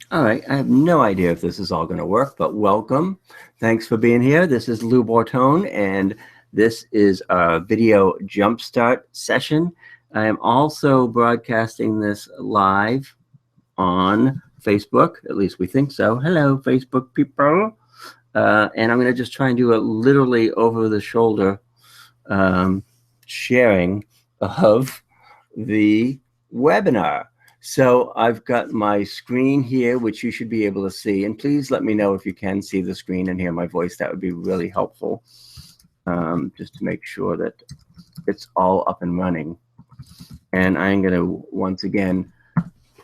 All right, I have no idea if this is all going to work, but welcome. Thanks for being here. This is Lou Bortone, and this is a video Jumpstart session. I am also broadcasting this live on Facebook, at least we think so. Hello, Facebook people. And I'm going to just try and do a literally over-the-shoulder sharing of the webinar. So I've got my screen here, which you should be able to see. And please let me know if you can see the screen and hear my voice. That would be really helpful, just to make sure that it's all up and running. And I'm going to, once again,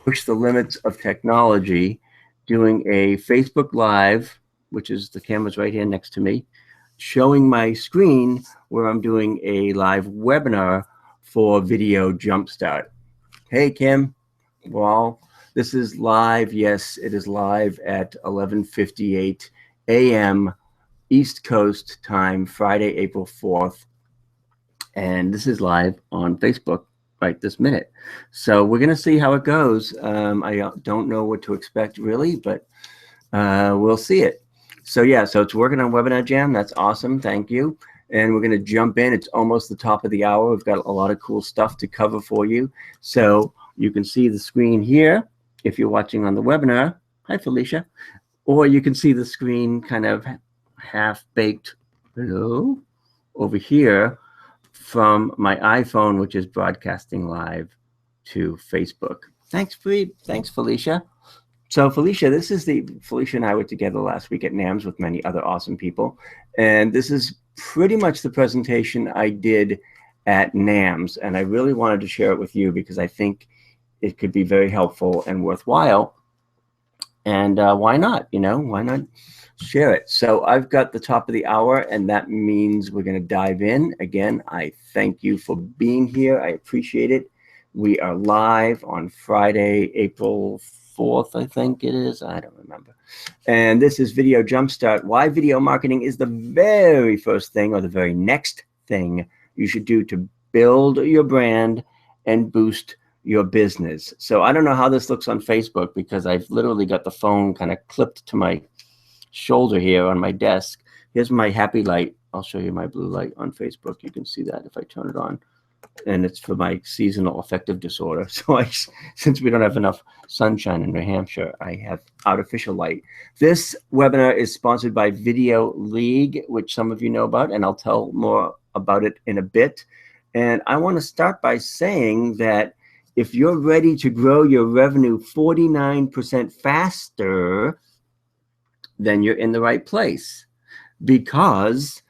push the limits of technology, doing a Facebook Live, which is the camera's right here next to me, showing my screen where I'm doing a live webinar for Video Jumpstart. Hey, Kim. Well, this is live. Yes, it is live at 11:58 a.m. East Coast time, Friday, April 4th. And this is live on Facebook right this minute. So we're going to see how it goes. I don't know what to expect really, but we'll see it. So yeah, so it's working on Webinar Jam. That's awesome. Thank you. And we're going to jump in. It's almost the top of the hour. We've got a lot of cool stuff to cover for you. So you can see the screen here if you're watching on the webinar. Hi, Felicia. Or you can see the screen kind of half-baked, hello, over here from my iPhone, which is broadcasting live to Facebook. Thanks, Felicia. So Felicia, Felicia and I were together last week at NAMS with many other awesome people. And this is pretty much the presentation I did at NAMS. And I really wanted to share it with you because I think it could be very helpful and worthwhile. And why not? Why not share it? So I've got the top of the hour, and that means we're going to dive in. Again, I thank you for being here. I appreciate it. We are live on Friday, April 4th, I think it is. I don't remember. And this is Video Jumpstart. Why video marketing is the very first thing or the very next thing you should do to build your brand and boost your business. So I don't know how this looks on Facebook because I've literally got the phone kind of clipped to my shoulder here on my desk. Here's my happy light. I'll show you my blue light on Facebook. You can see that if I turn it on. And it's for my seasonal affective disorder. So since we don't have enough sunshine in New Hampshire, I have artificial light. This webinar is sponsored by Video League, which some of you know about, and I'll tell more about it in a bit. And I want to start by saying that if you're ready to grow your revenue 49% faster, then you're in the right place. Because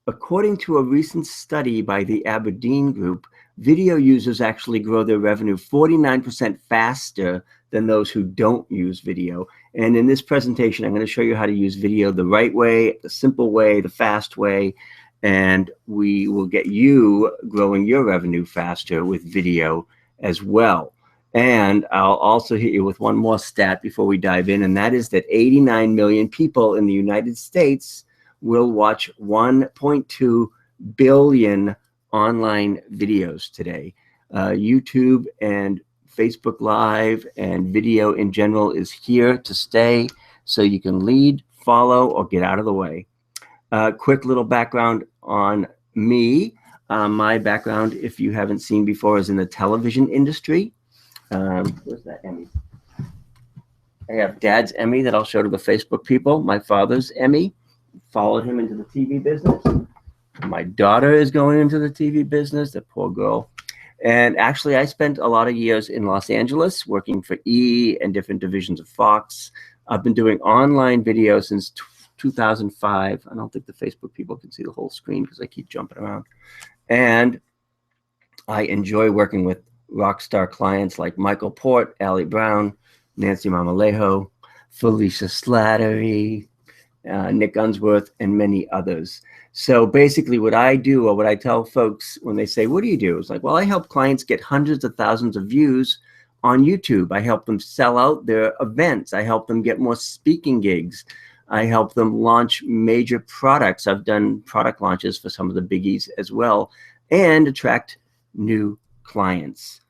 according to a recent study by the Aberdeen Group, video users actually grow their revenue 49% faster than those who don't use video. And in this presentation, I'm going to show you how to use video the right way, the simple way, the fast way, and we will get you growing your revenue faster with video as well. And I'll also hit you with one more stat before we dive in, and that is that 89 million people in the United States will watch 1.2 billion online videos today. YouTube and Facebook Live and video in general is here to stay, so you can lead, follow, or get out of the way. Quick little background on me. My background, if you haven't seen before, is in the television industry. Where's that Emmy? I have Dad's Emmy that I'll show to the Facebook people. My father's Emmy. Followed him into the TV business. My daughter is going into the TV business, the poor girl. And actually, I spent a lot of years in Los Angeles working for E! and different divisions of Fox. I've been doing online video since 2005. I don't think the Facebook people can see the whole screen because I keep jumping around. And I enjoy working with rock star clients like Michael Port, Allie Brown, Nancy Mamalejo, Felicia Slattery, Nick Unsworth, and many others. So basically what I do, or what I tell folks when they say, what do you do? It's like, well, I help clients get hundreds of thousands of views on YouTube. I help them sell out their events. I help them get more speaking gigs. I help them launch major products. I've done product launches for some of the biggies as well, and attract new clients.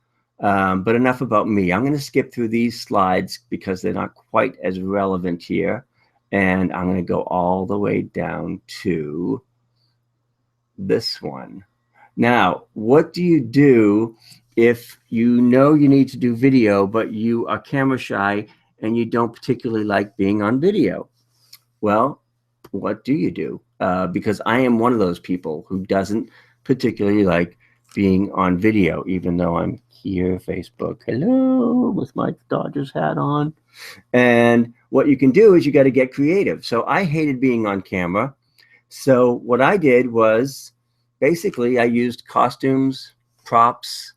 But enough about me. I'm going to skip through these slides because they're not quite as relevant here. And I'm going to go all the way down to this one. Now, what do you do if you know you need to do video, but you are camera shy and you don't particularly like being on video? Well, what do you do? Because I am one of those people who doesn't particularly like being on video, even though I'm here, Facebook, hello, with my Dodgers hat on. And what you can do is you got to get creative. So I hated being on camera. So what I did was basically I used costumes, props,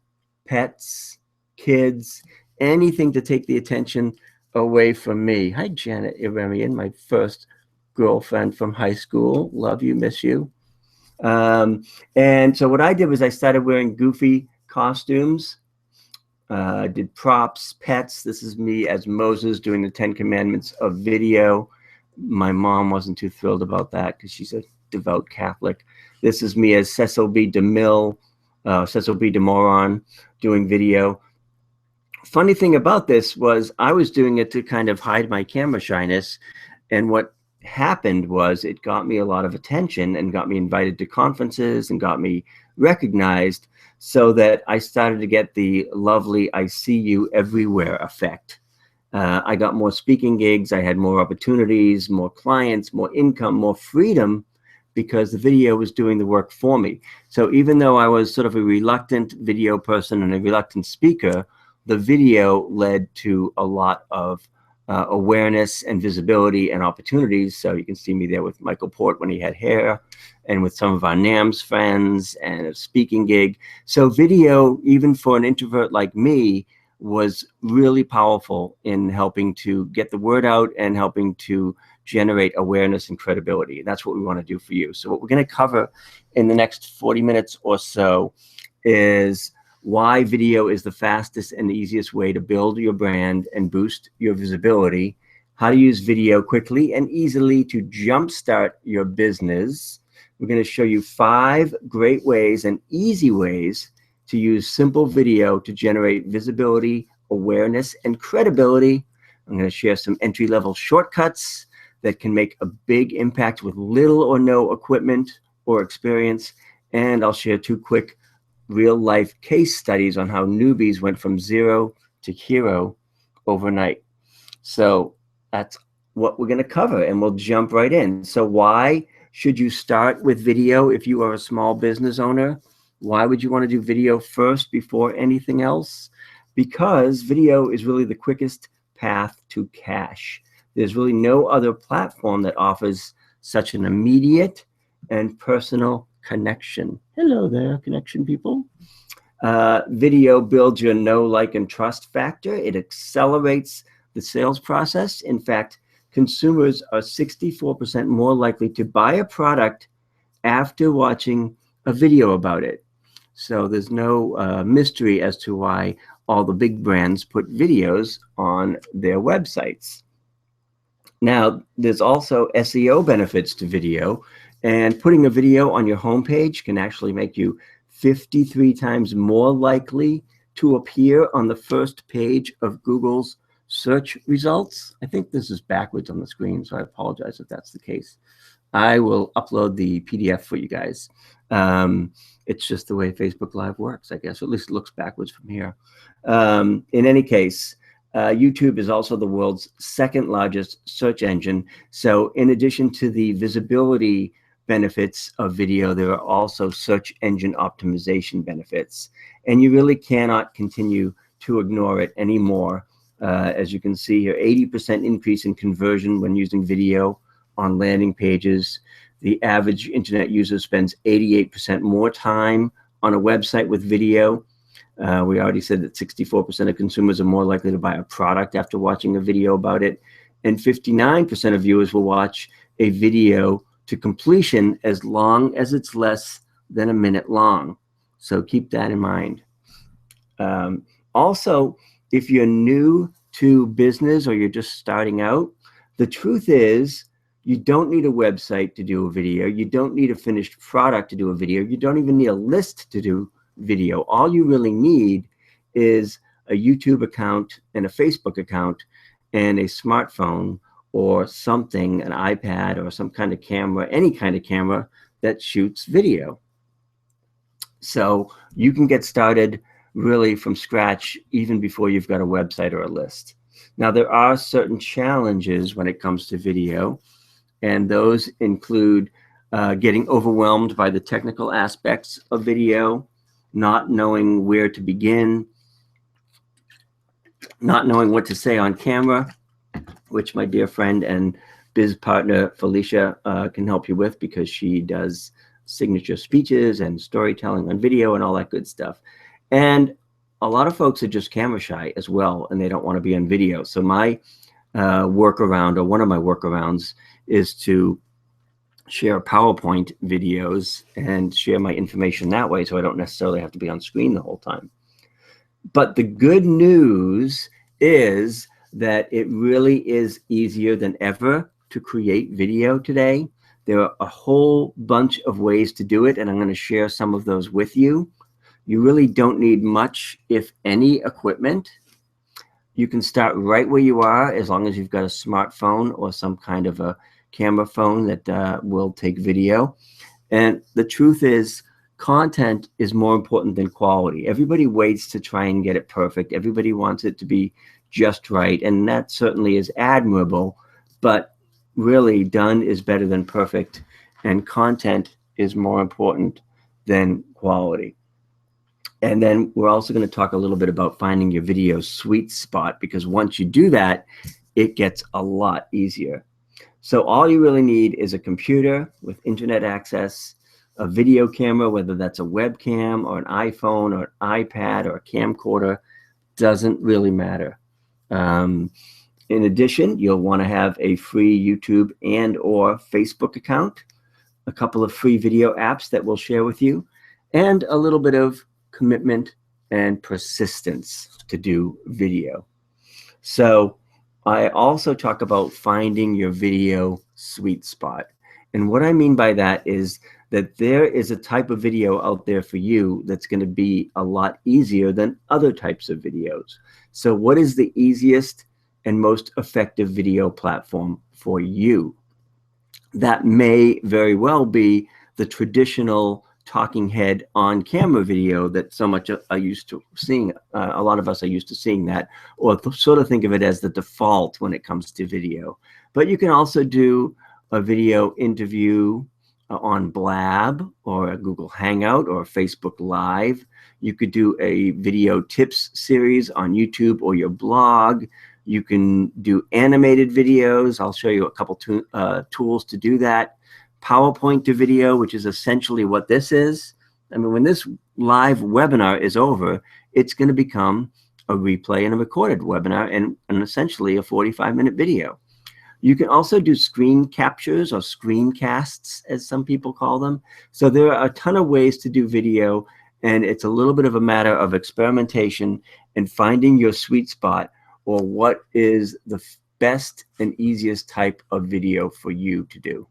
pets, kids, anything to take the attention away from me. Hi, Janet Iremian, my first girlfriend from high school. Love you, miss you. And so what I did was I started wearing goofy costumes, did props, pets. This is me as Moses doing the 10 Commandments of video. My mom wasn't too thrilled about that because she's a devout Catholic. This is me as Cecil B. DeMille, Cecil B. DeMoron doing video. Funny thing about this was I was doing it to kind of hide my camera shyness. And what happened was it got me a lot of attention and got me invited to conferences and got me recognized, so that I started to get the lovely I see you everywhere effect. I got more speaking gigs, I had more opportunities, more clients, more income, more freedom, because the video was doing the work for me. So even though I was sort of a reluctant video person and a reluctant speaker, the video led to a lot of awareness and visibility and opportunities. So you can see me there with Michael Port when he had hair, and with some of our NAMS friends, and a speaking gig. So video, even for an introvert like me, was really powerful in helping to get the word out and helping to generate awareness and credibility. And that's what we want to do for you. So what we're going to cover in the next 40 minutes or so is why video is the fastest and the easiest way to build your brand and boost your visibility, how to use video quickly and easily to jumpstart your business. We're going to show you 5 great ways and easy ways to use simple video to generate visibility, awareness, and credibility. I'm going to share some entry-level shortcuts that can make a big impact with little or no equipment or experience. And I'll share 2 quick real-life case studies on how newbies went from 0 to hero overnight. So that's what we're going to cover, and we'll jump right in. So why should you start with video if you are a small business owner? Why would you want to do video first before anything else? Because video is really the quickest path to cash. There's really no other platform that offers such an immediate and personal connection. Hello there, connection people. Video builds your know, like, and trust factor. It accelerates the sales process. In fact, consumers are 64% more likely to buy a product after watching a video about it. So there's no mystery as to why all the big brands put videos on their websites. Now, there's also SEO benefits to video, and putting a video on your homepage can actually make you 53 times more likely to appear on the first page of Google's search results. I think this is backwards on the screen, so I apologize if that's the case. I will upload the PDF for you guys. It's just the way Facebook Live works, I guess. At least it looks backwards from here. In any case, YouTube is also the world's 2nd largest search engine. So in addition to the visibility benefits of video, there are also search engine optimization benefits. And you really cannot continue to ignore it anymore. As you can see here, 80% increase in conversion when using video on landing pages. The average internet user spends 88% more time on a website with video. We already said that 64% of consumers are more likely to buy a product after watching a video about it. And 59% of viewers will watch a video to completion as long as it's less than a minute long. So keep that in mind. Also, if you're new to business or you're just starting out, the truth is you don't need a website to do a video. You don't need a finished product to do a video. You don't even need a list to do video. All you really need is a YouTube account and a Facebook account and a smartphone or something, an iPad or some kind of camera, any kind of camera that shoots video. So you can get started really from scratch even before you've got a website or a list. Now, there are certain challenges when it comes to video, and those include getting overwhelmed by the technical aspects of video, not knowing where to begin, not knowing what to say on camera, which my dear friend and biz partner Felicia can help you with, because she does signature speeches and storytelling on video and all that good stuff. And a lot of folks are just camera shy as well, and they don't want to be on video. So my workaround, or one of my workarounds, is to share PowerPoint videos and share my information that way, so I don't necessarily have to be on screen the whole time. But the good news is that it really is easier than ever to create video today. There are a whole bunch of ways to do it, and I'm going to share some of those with you. You really don't need much, if any, equipment. You can start right where you are, as long as you've got a smartphone or some kind of a camera phone that will take video. And the truth is, content is more important than quality. Everybody waits to try and get it perfect. Everybody wants it to be just right, and that certainly is admirable, but really, done is better than perfect, and content is more important than quality. And then we're also going to talk a little bit about finding your video sweet spot, because once you do that, it gets a lot easier. So all you really need is a computer with internet access, a video camera, whether that's a webcam or an iPhone or an iPad or a camcorder, doesn't really matter. In addition, you'll want to have a free YouTube and or Facebook account, a couple of free video apps that we'll share with you, and a little bit of commitment and persistence to do video. So I also talk about finding your video sweet spot. And what I mean by that is that there is a type of video out there for you that's going to be a lot easier than other types of videos. So what is the easiest and most effective video platform for you? That may very well be the traditional talking head on camera video that so much are used to seeing. A lot of us are used to seeing that, or sort of think of it as the default when it comes to video. But you can also do a video interview on Blab or a Google Hangout or Facebook Live. You could do a video tips series on YouTube or your blog. You can do animated videos. I'll show you a couple tools to do that. PowerPoint to video, which is essentially what this is. I mean, when this live webinar is over, it's going to become a replay and a recorded webinar and essentially a 45-minute video. You can also do screen captures or screencasts, as some people call them. So there are a ton of ways to do video, and it's a little bit of a matter of experimentation and finding your sweet spot, or what is the best and easiest type of video for you to do.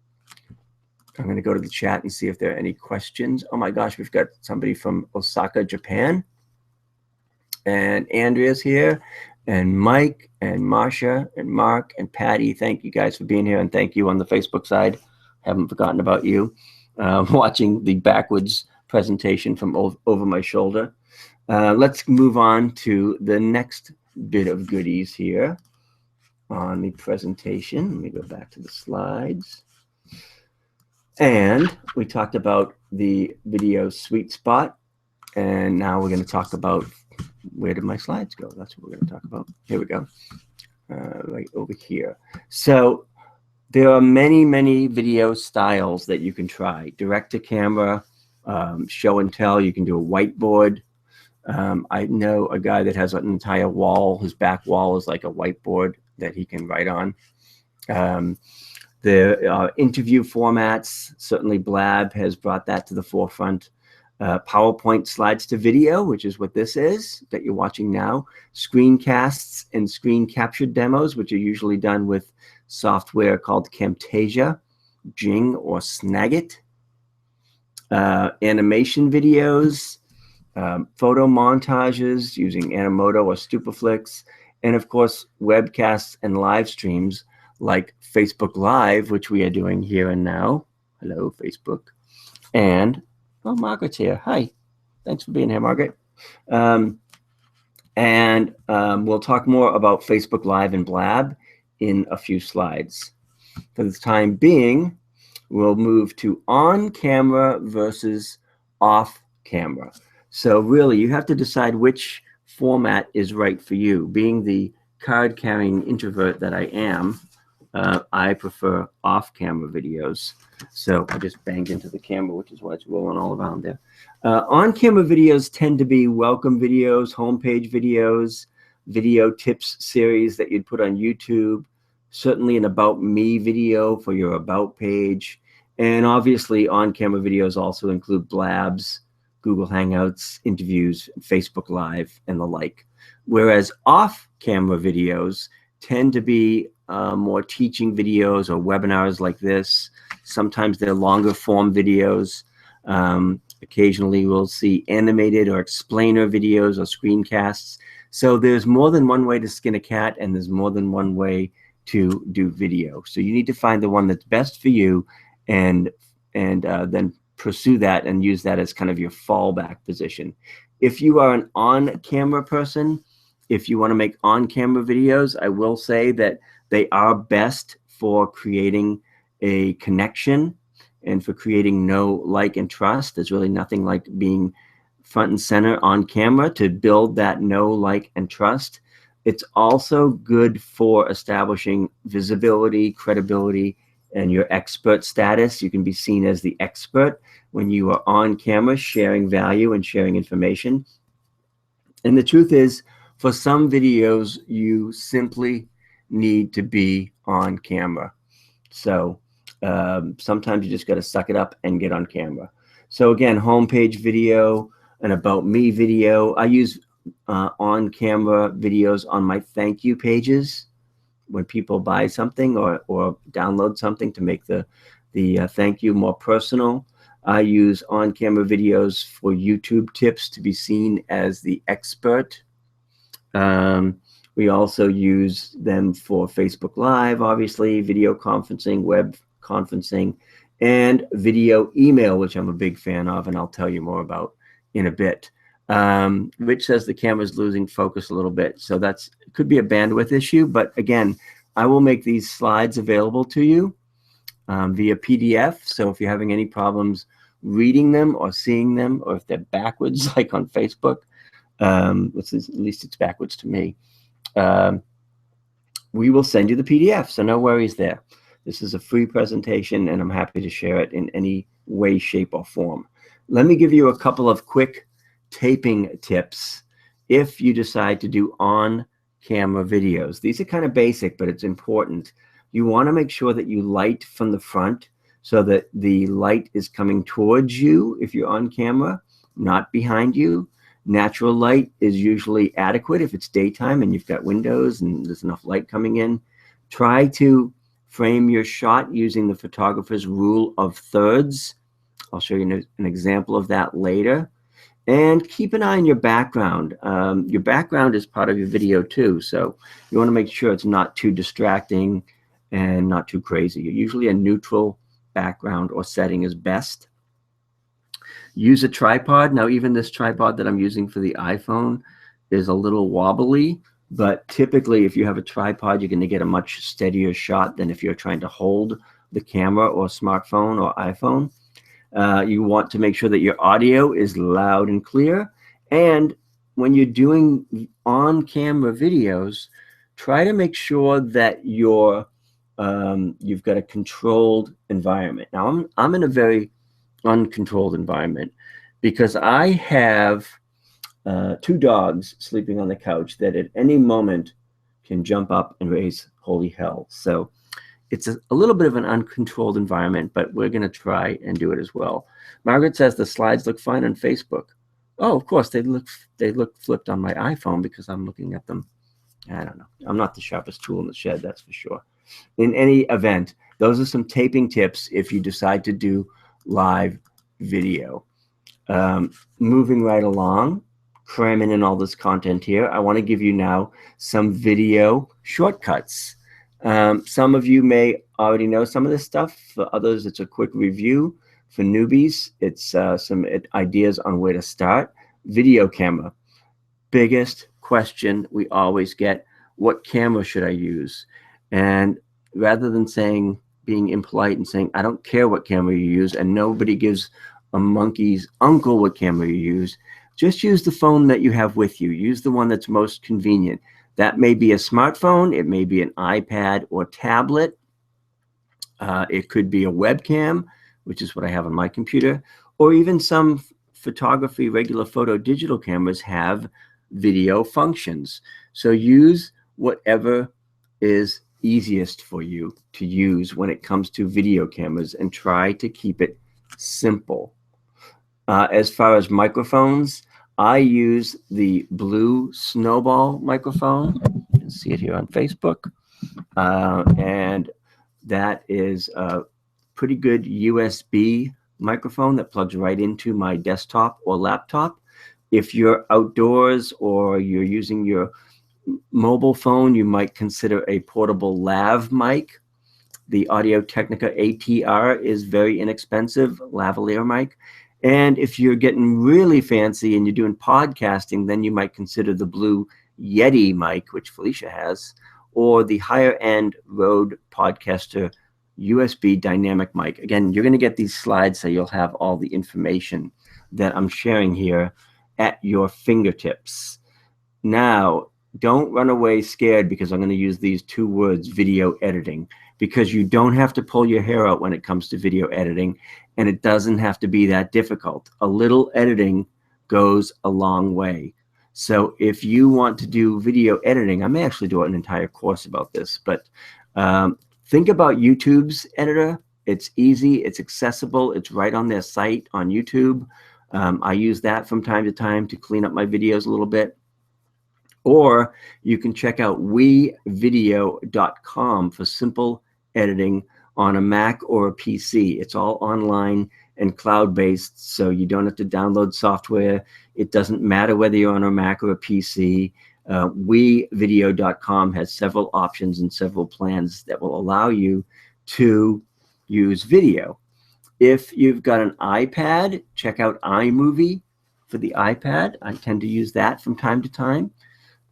I'm going to go to the chat and see if there are any questions. Oh my gosh, we've got somebody from Osaka, Japan. And Andrea's here, and Mike, and Marsha, and Mark, and Patty. Thank you guys for being here, and thank you on the Facebook side. Haven't forgotten about you. Watching the backwards presentation from over my shoulder. Let's move on to the next bit of goodies here on the presentation. Let me go back to the slides. And we talked about the video sweet spot, and now we're going to talk about, where did my slides go? That's what we're going to talk about. Here we go, right over here. So there are many, many video styles that you can try. Direct to camera, show and tell. You can do a whiteboard. I know a guy that has an entire wall. His back wall is like a whiteboard that he can write on. The interview formats, certainly Blab has brought that to the forefront. PowerPoint slides to video, which is what this is that you're watching now. Screencasts and screen captured demos, which are usually done with software called Camtasia, Jing, or Snagit. Animation videos, photo montages using Animoto or Stupaflix, and of course, webcasts and live streams like Facebook Live, which we are doing here and now. Hello, Facebook. And, oh, Margaret's here. Hi. Thanks for being here, Margaret. We'll talk more about Facebook Live and Blab in a few slides. For the time being, we'll move to on-camera versus off-camera. So really, you have to decide which format is right for you. Being the card-carrying introvert that I am, I prefer off-camera videos. So I just banged into the camera, which is why it's rolling all around there. On-camera videos tend to be welcome videos, homepage videos, video tips series that you'd put on YouTube, certainly an About Me video for your About page. And obviously, on-camera videos also include Blabs, Google Hangouts, interviews, Facebook Live, and the like. Whereas off-camera videos tend to be more teaching videos or webinars like this. Sometimes they're longer form videos. Occasionally, we'll see animated or explainer videos or screencasts. So there's more than one way to skin a cat, and there's more than one way to do video. So you need to find the one that's best for you, and then pursue that and use that as kind of your fallback position. If you are an on-camera person, if you want to make on-camera videos, I will say that they are best for creating a connection and for creating know, like, and trust. There's really nothing like being front and center on camera to build that know, like, and trust. It's also good for establishing visibility, credibility, and your expert status. You can be seen as the expert when you are on camera sharing value and sharing information. And the truth is, for some videos, you simply need to be on camera. So sometimes you just got to suck it up and get on camera. So again, homepage video, an About Me video. I use on-camera videos on my thank you pages when people buy something or download something to make the thank you more personal. I use on-camera videos for YouTube tips to be seen as the expert. We also use them for Facebook Live, obviously, video conferencing, web conferencing, and video email, which I'm a big fan of, and I'll tell you more about in a bit. Rich says the camera's losing focus a little bit, so it could be a bandwidth issue, but again, I will make these slides available to you via PDF, so if you're having any problems reading them or seeing them, or if they're backwards like on Facebook, at least it's backwards to me, we will send you the PDF, so no worries there. This is a free presentation, and I'm happy to share it in any way, shape, or form. Let me give you a couple of quick taping tips if you decide to do on-camera videos. These are kind of basic, but it's important. You want to make sure that you light from the front so that the light is coming towards you if you're on camera, not behind you. Natural light is usually adequate if it's daytime and you've got windows and there's enough light coming in. Try to frame your shot using the photographer's rule of thirds. I'll show you an example of that later. And keep an eye on your background. Your background is part of your video too, so you want to make sure it's not too distracting and not too crazy. Usually a neutral background or setting is best. Use a tripod. Now, even this tripod that I'm using for the iPhone is a little wobbly, but typically if you have a tripod, you're going to get a much steadier shot than if you're trying to hold the camera or smartphone or iPhone. You want to make sure that your audio is loud and clear. And when you're doing on-camera videos, try to make sure that you've got a controlled environment. Now, I'm in a very uncontrolled environment because I have 2 dogs sleeping on the couch that at any moment can jump up and raise holy hell. So it's a little bit of an uncontrolled environment, but we're going to try and do it as well. Margaret says the slides look fine on Facebook. Oh, of course, they look flipped on my iPhone because I'm looking at them. I don't know. I'm not the sharpest tool in the shed, that's for sure. In any event, those are some taping tips if you decide to do live video. Moving right along, cramming in all this content here, I want to give you now some video shortcuts. Some of you may already know some of this stuff. For others, it's a quick review. For newbies, it's some ideas on where to start. Video camera. Biggest question we always get, what camera should I use? And rather than being impolite and saying, I don't care what camera you use, and nobody gives a monkey's uncle what camera you use, just use the phone that you have with you. Use the one that's most convenient. That may be a smartphone, it may be an iPad or tablet. It could be a webcam, which is what I have on my computer, or even some photography, regular photo digital cameras have video functions. So use whatever is easiest for you to use when it comes to video cameras, and try to keep it simple. As far as microphones, I use the Blue Snowball microphone. You can see it here on Facebook. And that is a pretty good USB microphone that plugs right into my desktop or laptop. If you're outdoors or you're using your mobile phone, you might consider a portable lav mic. The Audio-Technica ATR is very inexpensive lavalier mic. And if you're getting really fancy and you're doing podcasting, then you might consider the Blue Yeti mic, which Felicia has, or the higher end Rode Podcaster USB dynamic mic. Again, you're going to get these slides so you'll have all the information that I'm sharing here at your fingertips. Now, don't run away scared because I'm going to use these two words, video editing, because you don't have to pull your hair out when it comes to video editing, and it doesn't have to be that difficult. A little editing goes a long way. So if you want to do video editing, I may actually do an entire course about this, but think about YouTube's editor. It's easy, it's accessible, it's right on their site on YouTube. I use that from time to time to clean up my videos a little bit. Or you can check out wevideo.com for simple editing on a Mac or a PC. It's all online and cloud-based, so you don't have to download software. It doesn't matter whether you're on a Mac or a PC. wevideo.com has several options and several plans that will allow you to use video. If you've got an iPad, check out iMovie for the iPad. I tend to use that from time to time,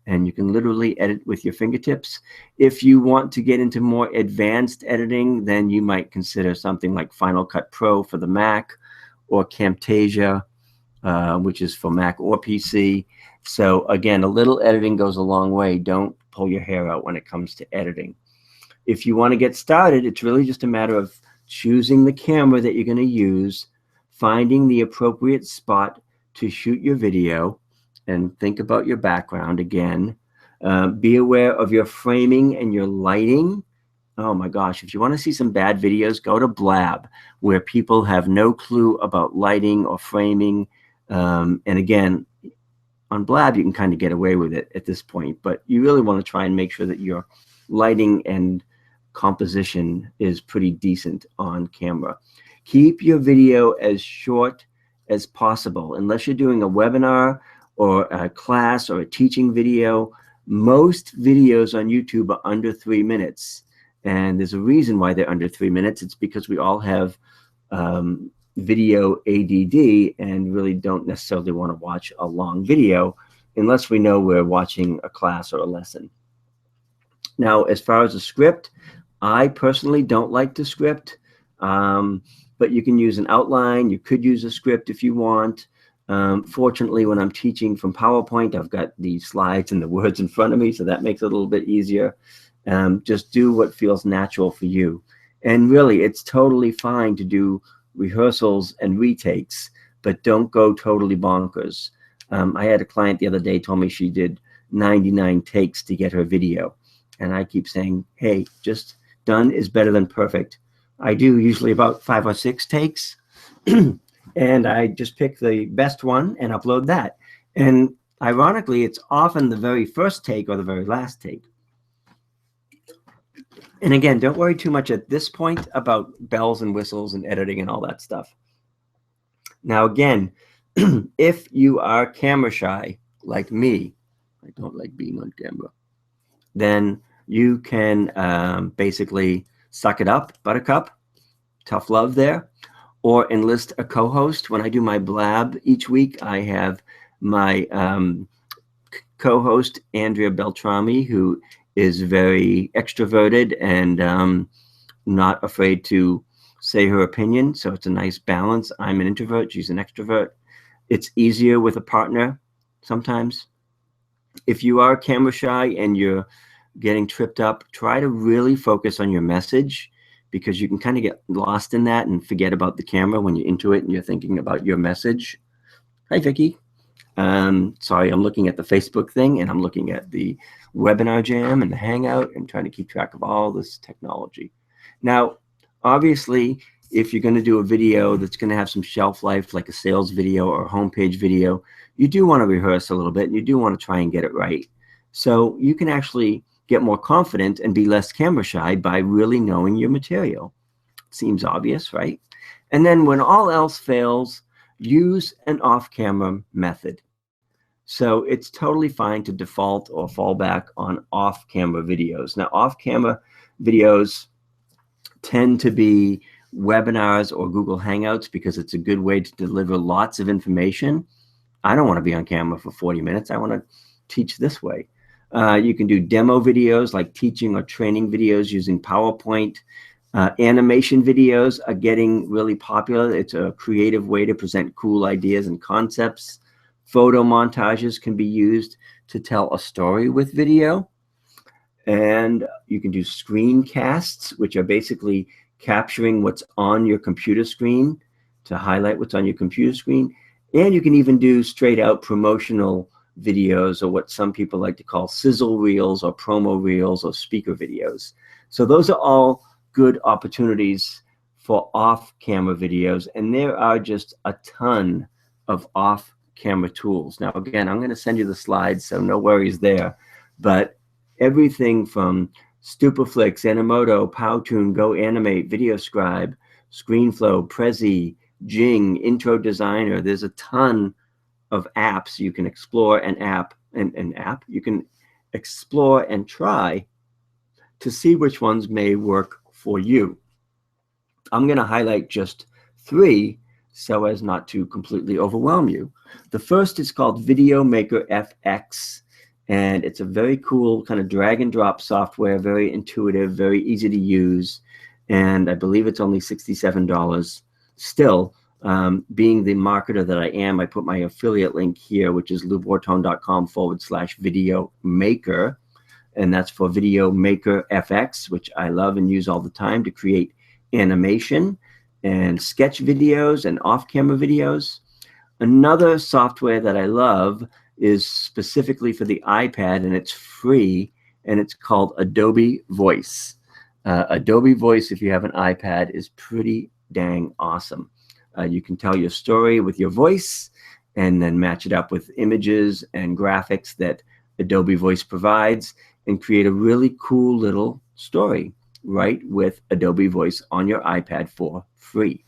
and you can literally edit with your fingertips. If you want to get into more advanced editing, then you might consider something like Final Cut Pro for the Mac, or Camtasia, which is for Mac or PC. So again, a little editing goes a long way. Don't pull your hair out when it comes to editing. If you want to get started, it's really just a matter of choosing the camera that you're going to use, finding the appropriate spot to shoot your video, and think about your background again. Be aware of your framing and your lighting. Oh my gosh, if you want to see some bad videos, go to Blab, where people have no clue about lighting or framing. And again, on Blab, you can kind of get away with it at this point, but you really want to try and make sure that your lighting and composition is pretty decent on camera. Keep your video as short as possible. Unless you're doing a webinar or a class or a teaching video, most videos on YouTube are under 3 minutes. And there's a reason why they're under 3 minutes. It's because we all have video ADD and really don't necessarily want to watch a long video unless we know we're watching a class or a lesson. Now, as far as a script, I personally don't like to script, but you can use an outline. You could use a script if you want. Fortunately, when I'm teaching from PowerPoint, I've got the slides and the words in front of me, so that makes it a little bit easier. Just do what feels natural for you. And really, it's totally fine to do rehearsals and retakes, but don't go totally bonkers. I had a client the other day told me she did 99 takes to get her video. And I keep saying, hey, just done is better than perfect. I do usually about 5 or 6 takes. And I just pick the best one and upload that. And ironically, it's often the very first take or the very last take. And again, don't worry too much at this point about bells and whistles and editing and all that stuff. Now, again, If you are camera shy, like me, I don't like being on camera, then you can basically suck it up, buttercup, tough love there, or enlist a co-host. When I do my Blab each week, I have my co-host, Andrea Beltrami, who is very extroverted and not afraid to say her opinion. So it's a nice balance. I'm an introvert, she's an extrovert. It's easier with a partner sometimes. If you are camera shy and you're getting tripped up, try to really focus on your message, because you can kind of get lost in that and forget about the camera when you're into it and you're thinking about your message. Hi, Vicky. Sorry, I'm looking at the Facebook thing, and I'm looking at the webinar jam and the Hangout and trying to keep track of all this technology. Now, obviously, if you're going to do a video that's going to have some shelf life, like a sales video or a homepage video, you do want to rehearse a little bit, and you do want to try and get it right. So you can actually get more confident and be less camera shy by really knowing your material. Seems obvious, right? And then when all else fails, use an off-camera method. So it's totally fine to default or fall back on off-camera videos. Now, off-camera videos tend to be webinars or Google Hangouts because it's a good way to deliver lots of information. I don't want to be on camera for 40 minutes. I want to teach this way. You can do demo videos like teaching or training videos using PowerPoint. Animation videos are getting really popular. It's a creative way to present cool ideas and concepts. Photo montages can be used to tell a story with video. And you can do screencasts, which are basically capturing what's on your computer screen to highlight what's on your computer screen. And you can even do straight out promotional videos, or what some people like to call sizzle reels or promo reels or speaker videos. So those are all good opportunities for off-camera videos, and there are just a ton of off-camera tools. Now, again, I'm going to send you the slides, so no worries there, but everything from Stupaflix, Animoto, Powtoon, Go Animate, VideoScribe, ScreenFlow, Prezi, Jing, Intro Designer. There's a ton of apps you can explore you can explore and try to see which ones may work for you. I'm going to highlight just 3 so as not to completely overwhelm you. The first is called Video Maker FX, and it's a very cool kind of drag and drop software, very intuitive, very easy to use, and I believe it's only $67. Still, being the marketer that I am, I put my affiliate link here, which is loubortone.com/video maker. And that's for Video Maker FX, which I love and use all the time to create animation and sketch videos and off-camera videos. Another software that I love is specifically for the iPad, and it's free, and it's called Adobe Voice. Adobe Voice, if you have an iPad, is pretty dang awesome. You can tell your story with your voice and then match it up with images and graphics that Adobe Voice provides and create a really cool little story right with Adobe Voice on your iPad for free.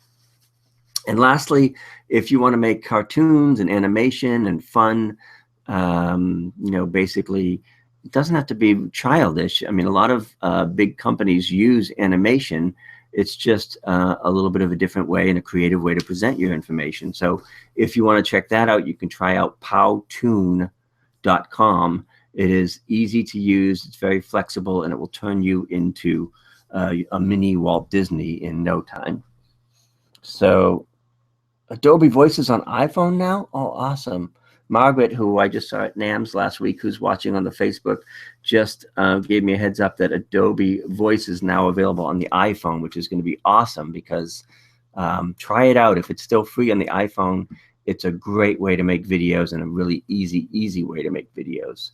And lastly, if you want to make cartoons and animation and fun, basically, it doesn't have to be childish. I mean, a lot of big companies use animation. It's just a little bit of a different way and a creative way to present your information. So if you want to check that out, you can try out powtoon.com. It is easy to use, it's very flexible, and it will turn you into a mini Walt Disney in no time. So Adobe Voice is on iPhone now? Oh, awesome. Margaret, who I just saw at NAMS last week, who's watching on the Facebook, just gave me a heads up that Adobe Voice is now available on the iPhone, which is going to be awesome because try it out. If it's still free on the iPhone, it's a great way to make videos and a really easy way to make videos.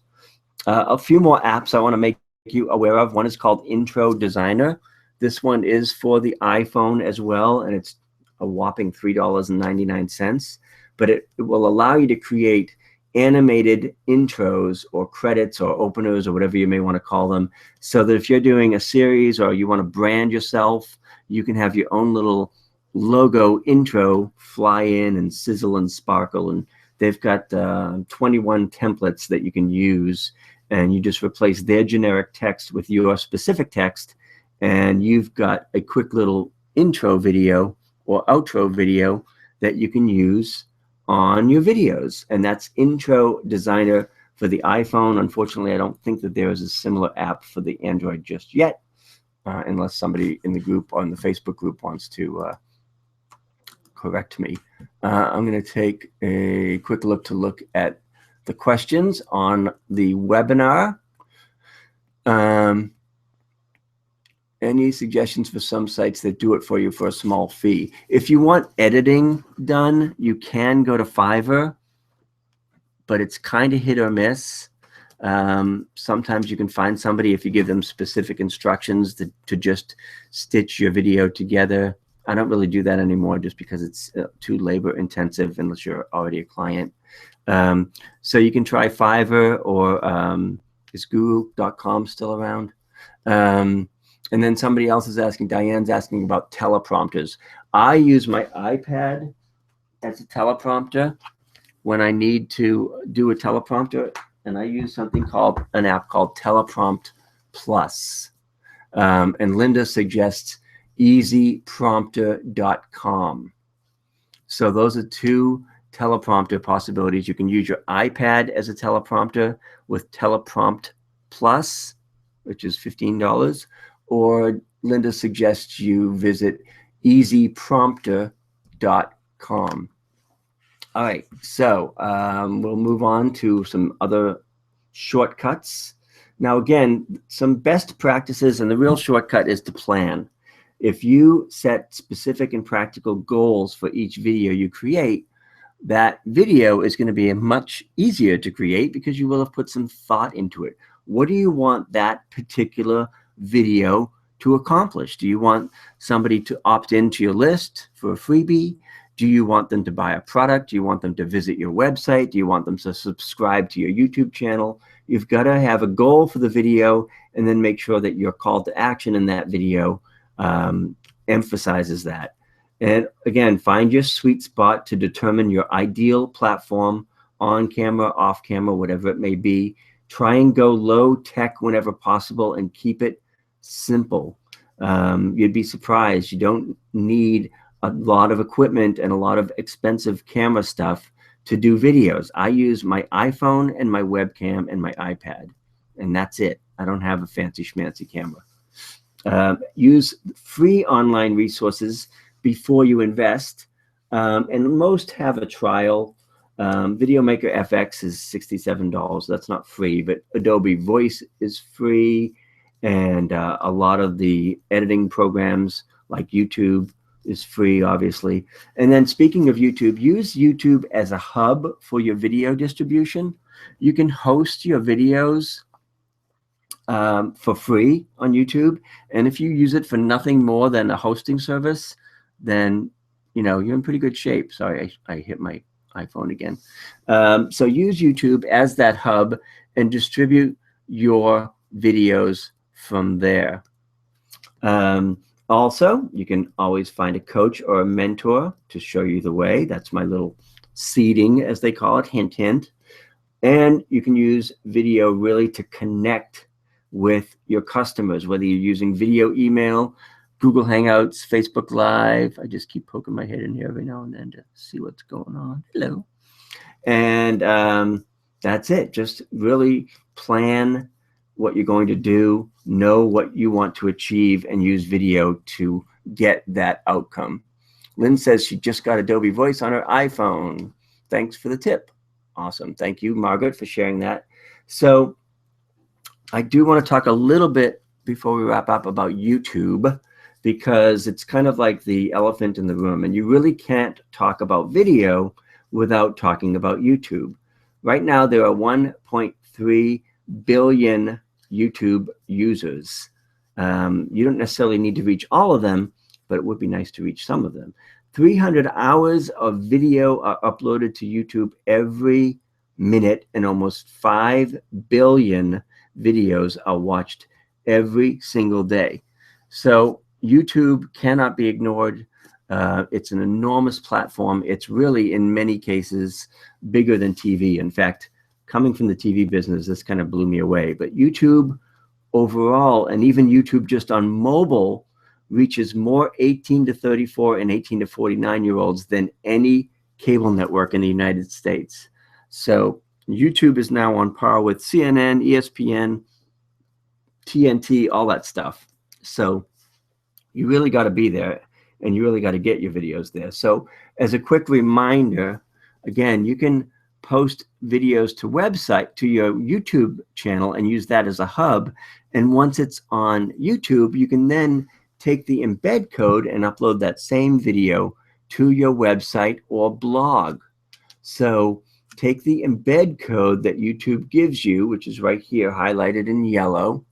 A few more apps I want to make you aware of. One is called Intro Designer. This one is for the iPhone as well, and it's a whopping $3.99. But it will allow you to create animated intros or credits or openers or whatever you may want to call them, so that if you're doing a series or you want to brand yourself, you can have your own little logo intro fly in and sizzle and sparkle, and they've got 21 templates that you can use, and you just replace their generic text with your specific text, and you've got a quick little intro video or outro video that you can use on your videos. And that's Intro Designer for the iPhone. Unfortunately, I don't think that there is a similar app for the Android just yet, unless somebody in the group, on the Facebook group, wants to correct me. I'm going to take a quick look at the questions on the webinar. Any suggestions for some sites that do it for you for a small fee? If you want editing done, you can go to Fiverr, but it's kind of hit or miss. Sometimes you can find somebody if you give them specific instructions to just stitch your video together. I don't really do that anymore just because it's too labor intensive unless you're already a client. So you can try Fiverr, or is Guru.com still around? And then somebody else is asking, Diane's asking about teleprompters. I use my iPad as a teleprompter when I need to do a teleprompter, and I use something called an app called Teleprompt Plus. And Linda suggests easyprompter.com. So those are two teleprompter possibilities. You can use your iPad as a teleprompter with Teleprompt Plus, which is $15, or Linda suggests you visit easyprompter.com. All right, so we'll move on to some other shortcuts. Now, again, some best practices, and the real shortcut is to plan. If you set specific and practical goals for each video you create, that video is going to be much easier to create because you will have put some thought into it. What do you want that particular video to accomplish? Do you want somebody to opt into your list for a freebie? Do you want them to buy a product? Do you want them to visit your website? Do you want them to subscribe to your YouTube channel? You've got to have a goal for the video, and then make sure that your call to action in that video emphasizes that. And again, find your sweet spot to determine your ideal platform, on camera, off camera, whatever it may be. Try and go low tech whenever possible and keep it simple. You'd be surprised. You don't need a lot of equipment and a lot of expensive camera stuff to do videos. I use my iPhone and my webcam and my iPad, and that's it. I don't have a fancy schmancy camera. Use free online resources before you invest, and most have a trial. VideoMaker FX is $67. That's not free, but Adobe Voice is free, and a lot of the editing programs like YouTube is free, obviously. And then speaking of YouTube, use YouTube as a hub for your video distribution. You can host your videos for free on YouTube, and if you use it for nothing more than a hosting service, then you're in pretty good shape. Sorry, I hit my iPhone again. So use YouTube as that hub and distribute your videos from there. Also, you can always find a coach or a mentor to show you the way. That's my little seeding, as they call it, hint, hint. And you can use video really to connect with your customers, whether you're using video email, Google Hangouts, Facebook Live. I just keep poking my head in here every now and then to see what's going on. Hello. And that's it. Just really plan what you're going to do, know what you want to achieve, and use video to get that outcome. Lynn says she just got Adobe Voice on her iPhone. Thanks for the tip. Awesome. Thank you, Margaret, for sharing that. So I do want to talk a little bit before we wrap up about YouTube, because it's kind of like the elephant in the room, and you really can't talk about video without talking about YouTube. Right now, there are 1.3 billion YouTube users. You don't necessarily need to reach all of them, but it would be nice to reach some of them. 300 hours of video are uploaded to YouTube every minute, and almost 5 billion videos are watched every single day. So YouTube cannot be ignored. It's an enormous platform. It's really, in many cases, bigger than TV. In fact, coming from the TV business, this kind of blew me away. But YouTube overall, and even YouTube just on mobile, reaches more 18 to 34 and 18 to 49-year-olds than any cable network in the United States. So YouTube is now on par with CNN, ESPN, TNT, all that stuff. So you really got to be there, and you really got to get your videos there. So as a quick reminder, again, you can post videos to your YouTube channel and use that as a hub. And once it's on YouTube, you can then take the embed code and upload that same video to your website or blog. So take the embed code that YouTube gives you, which is right here highlighted in yellow,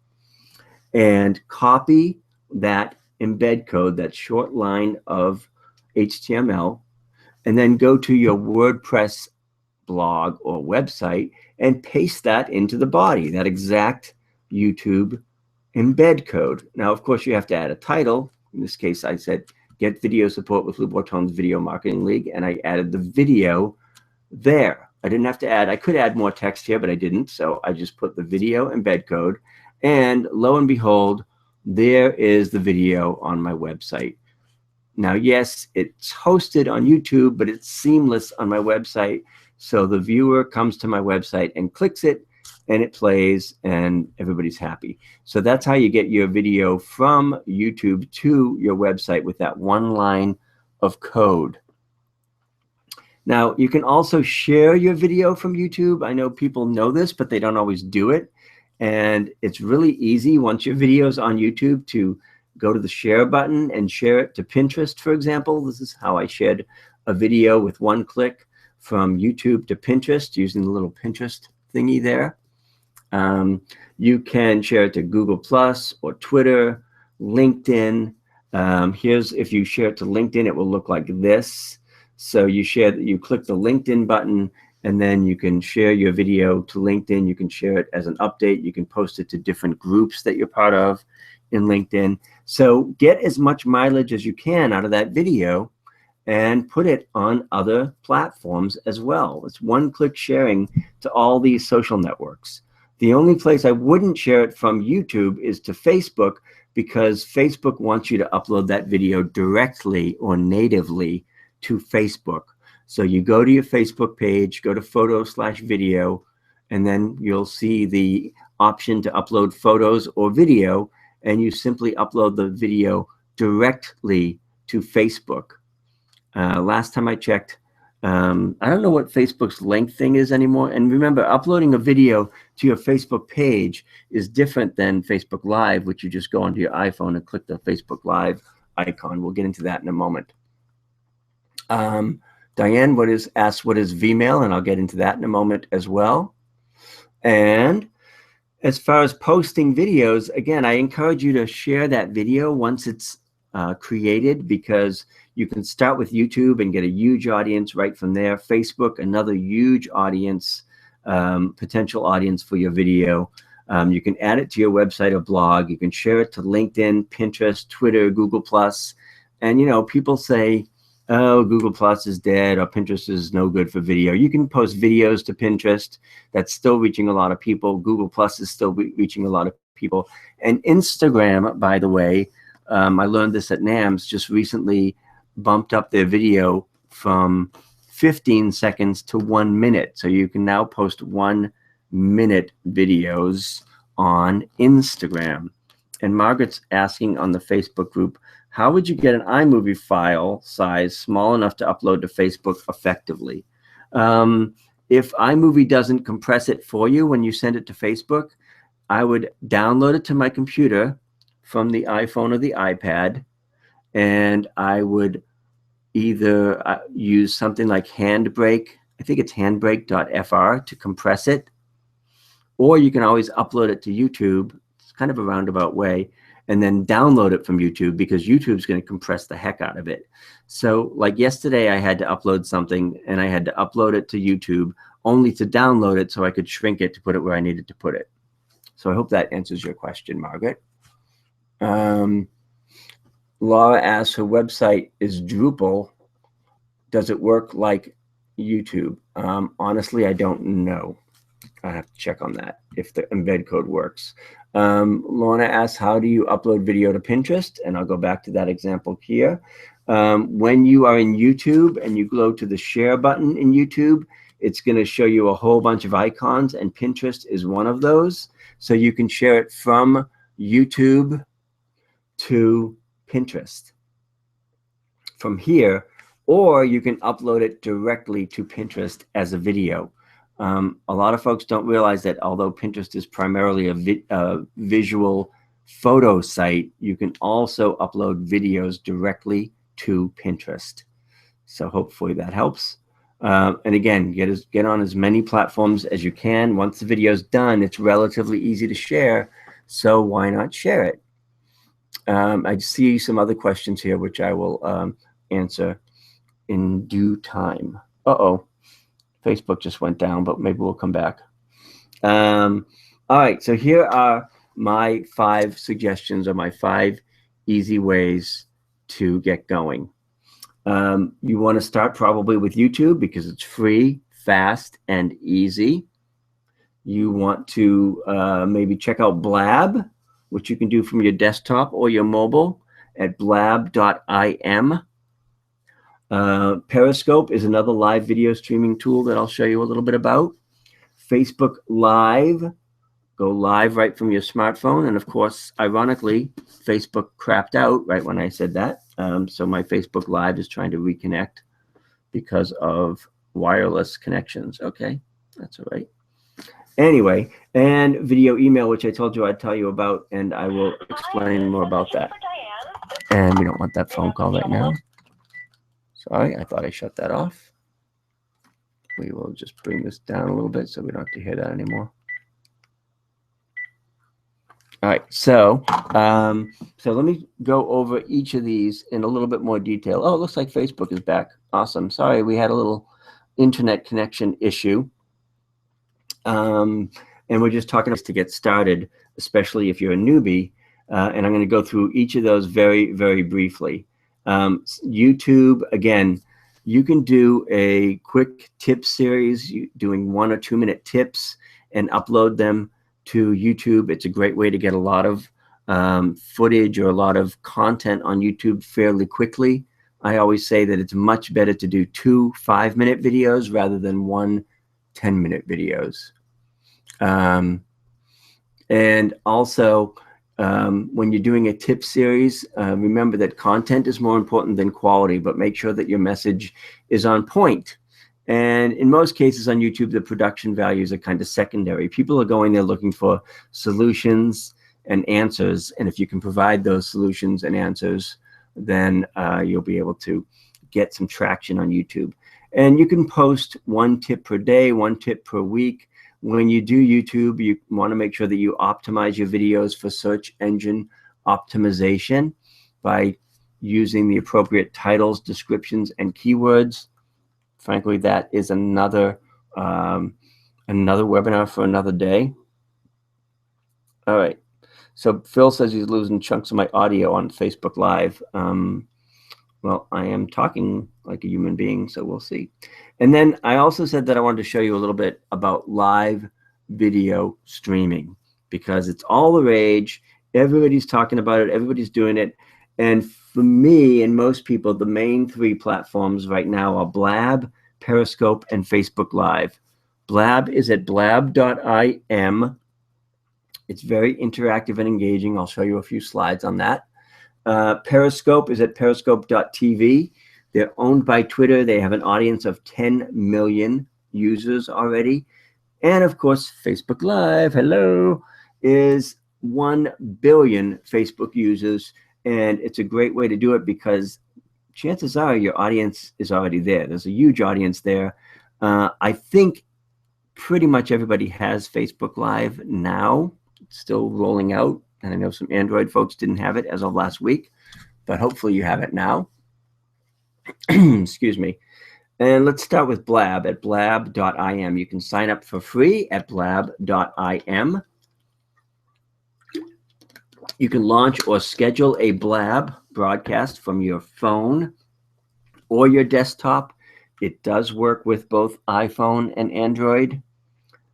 and copy that embed code, that short line of HTML, and then go to your WordPress blog or website and paste that into the body, that exact YouTube embed code. Now, of course, you have to add a title. In this case, I said, get video support with Lou Bortone's Video Marketing League, and I added the video there. I didn't have to add, I could add more text here, but I didn't. So I just put the video embed code, and lo and behold, there is the video on my website. Now, yes, it's hosted on YouTube, but it's seamless on my website. So the viewer comes to my website and clicks it, and it plays, and everybody's happy. So that's how you get your video from YouTube to your website, with that one line of code. Now, you can also share your video from YouTube. I know people know this, but they don't always do it. And it's really easy once your video is on YouTube to go to the share button and share it to Pinterest, for example. This is how I shared a video with one click from YouTube to Pinterest using the little Pinterest thingy there. You can share it to Google Plus or Twitter, LinkedIn. If you share it to LinkedIn, it will look like this. So you click the LinkedIn button, and then you can share your video to LinkedIn. You can share it as an update. You can post it to different groups that you're part of in LinkedIn. So get as much mileage as you can out of that video and put it on other platforms as well. It's one-click sharing to all these social networks. The only place I wouldn't share it from YouTube is to Facebook, because Facebook wants you to upload that video directly or natively to Facebook. So you go to your Facebook page, go to photo/video, and then you'll see the option to upload photos or video, and you simply upload the video directly to Facebook. Last time I checked, I don't know what Facebook's link thing is anymore. And remember, uploading a video to your Facebook page is different than Facebook Live, which you just go onto your iPhone and click the Facebook Live icon. We'll get into that in a moment. Diane asks what is Vmail, and I'll get into that in a moment as well. And as far as posting videos, again, I encourage you to share that video once it's created, because you can start with YouTube and get a huge audience right from there. Facebook, another huge audience, potential audience for your video. You can add it to your website or blog. You can share it to LinkedIn, Pinterest, Twitter, Google+. And, people say, oh, Google Plus is dead, or Pinterest is no good for video. You can post videos to Pinterest. That's still reaching a lot of people. Google Plus is still reaching a lot of people. And Instagram, by the way, I learned this at NAMS, just recently bumped up their video from 15 seconds to 1 minute. So you can now post 1-minute videos on Instagram. And Margaret's asking on the Facebook group, how would you get an iMovie file size small enough to upload to Facebook effectively? If iMovie doesn't compress it for you when you send it to Facebook, I would download it to my computer from the iPhone or the iPad, and I would either use something like Handbrake. I think it's handbrake.fr to compress it, or you can always upload it to YouTube. It's kind of a roundabout way, and then download it from YouTube, because YouTube's going to compress the heck out of it. So like yesterday, I had to upload something, and I had to upload it to YouTube only to download it so I could shrink it to put it where I needed to put it. So I hope that answers your question, Margaret. Laura asks, her website is Drupal. Does it work like YouTube? Honestly, I don't know. I have to check on that, if the embed code works. Lorna asks, how do you upload video to Pinterest? And I'll go back to that example here. When you are in YouTube and you go to the share button in YouTube, it's going to show you a whole bunch of icons, and Pinterest is one of those. So you can share it from YouTube to Pinterest from here, or you can upload it directly to Pinterest as a video. A lot of folks don't realize that although Pinterest is primarily a visual photo site, you can also upload videos directly to Pinterest. So hopefully that helps. And again, get on as many platforms as you can. Once the video is done, it's relatively easy to share. So why not share it? I see some other questions here, which I will answer in due time. Uh-oh. Facebook just went down, but maybe we'll come back. All right, so here are my 5 suggestions, or my 5 easy ways to get going. You want to start probably with YouTube because it's free, fast, and easy. You want to maybe check out Blab, which you can do from your desktop or your mobile at blab.im. Periscope is another live video streaming tool that I'll show you a little bit about. Facebook Live, go live right from your smartphone. And of course, ironically, Facebook crapped out right when I said that. So my Facebook Live is trying to reconnect because of wireless connections. Okay, that's all right. Anyway, and video email, which I told you I'd tell you about, and I will explain more about that. And we don't want that phone call right now. Sorry, I thought I shut that off. We will just bring this down a little bit so we don't have to hear that anymore. All right, so let me go over each of these in a little bit more detail. Oh, it looks like Facebook is back. Awesome. Sorry, we had a little internet connection issue. And we're just talking to get started, especially if you're a newbie. And I'm going to go through each of those very, very briefly. YouTube, again, you can do a quick tip series, doing 1 or 2 minute tips, and upload them to YouTube. It's a great way to get a lot of footage or a lot of content on YouTube fairly quickly. I always say that it's much better to do 2 5-minute videos rather than 1 10-minute videos. And also, when you're doing a tip series, remember that content is more important than quality, but make sure that your message is on point. And in most cases on YouTube, the production values are kind of secondary. People are going there looking for solutions and answers. And if you can provide those solutions and answers, then you'll be able to get some traction on YouTube. And you can post 1 tip per day, 1 tip per week. When you do YouTube, you want to make sure that you optimize your videos for search engine optimization by using the appropriate titles, descriptions, and keywords. Frankly, that is another webinar for another day. All right. So Phil says he's losing chunks of my audio on Facebook Live. Well, I am talking like a human being, so we'll see. And then I also said that I wanted to show you a little bit about live video streaming because it's all the rage. Everybody's talking about it. Everybody's doing it. And for me and most people, the main 3 platforms right now are Blab, Periscope, and Facebook Live. Blab is at blab.im. It's very interactive and engaging. I'll show you a few slides on that. Periscope is at periscope.tv. They're owned by Twitter. They have an audience of 10 million users already. And of course, Facebook Live, hello, is 1 billion Facebook users. And it's a great way to do it because chances are your audience is already there. There's a huge audience there. I think pretty much everybody has Facebook Live now. It's still rolling out. And I know some Android folks didn't have it as of last week, but hopefully you have it now. Excuse me. And let's start with Blab at blab.im. You can sign up for free at blab.im. You can launch or schedule a Blab broadcast from your phone or your desktop. It does work with both iPhone and Android.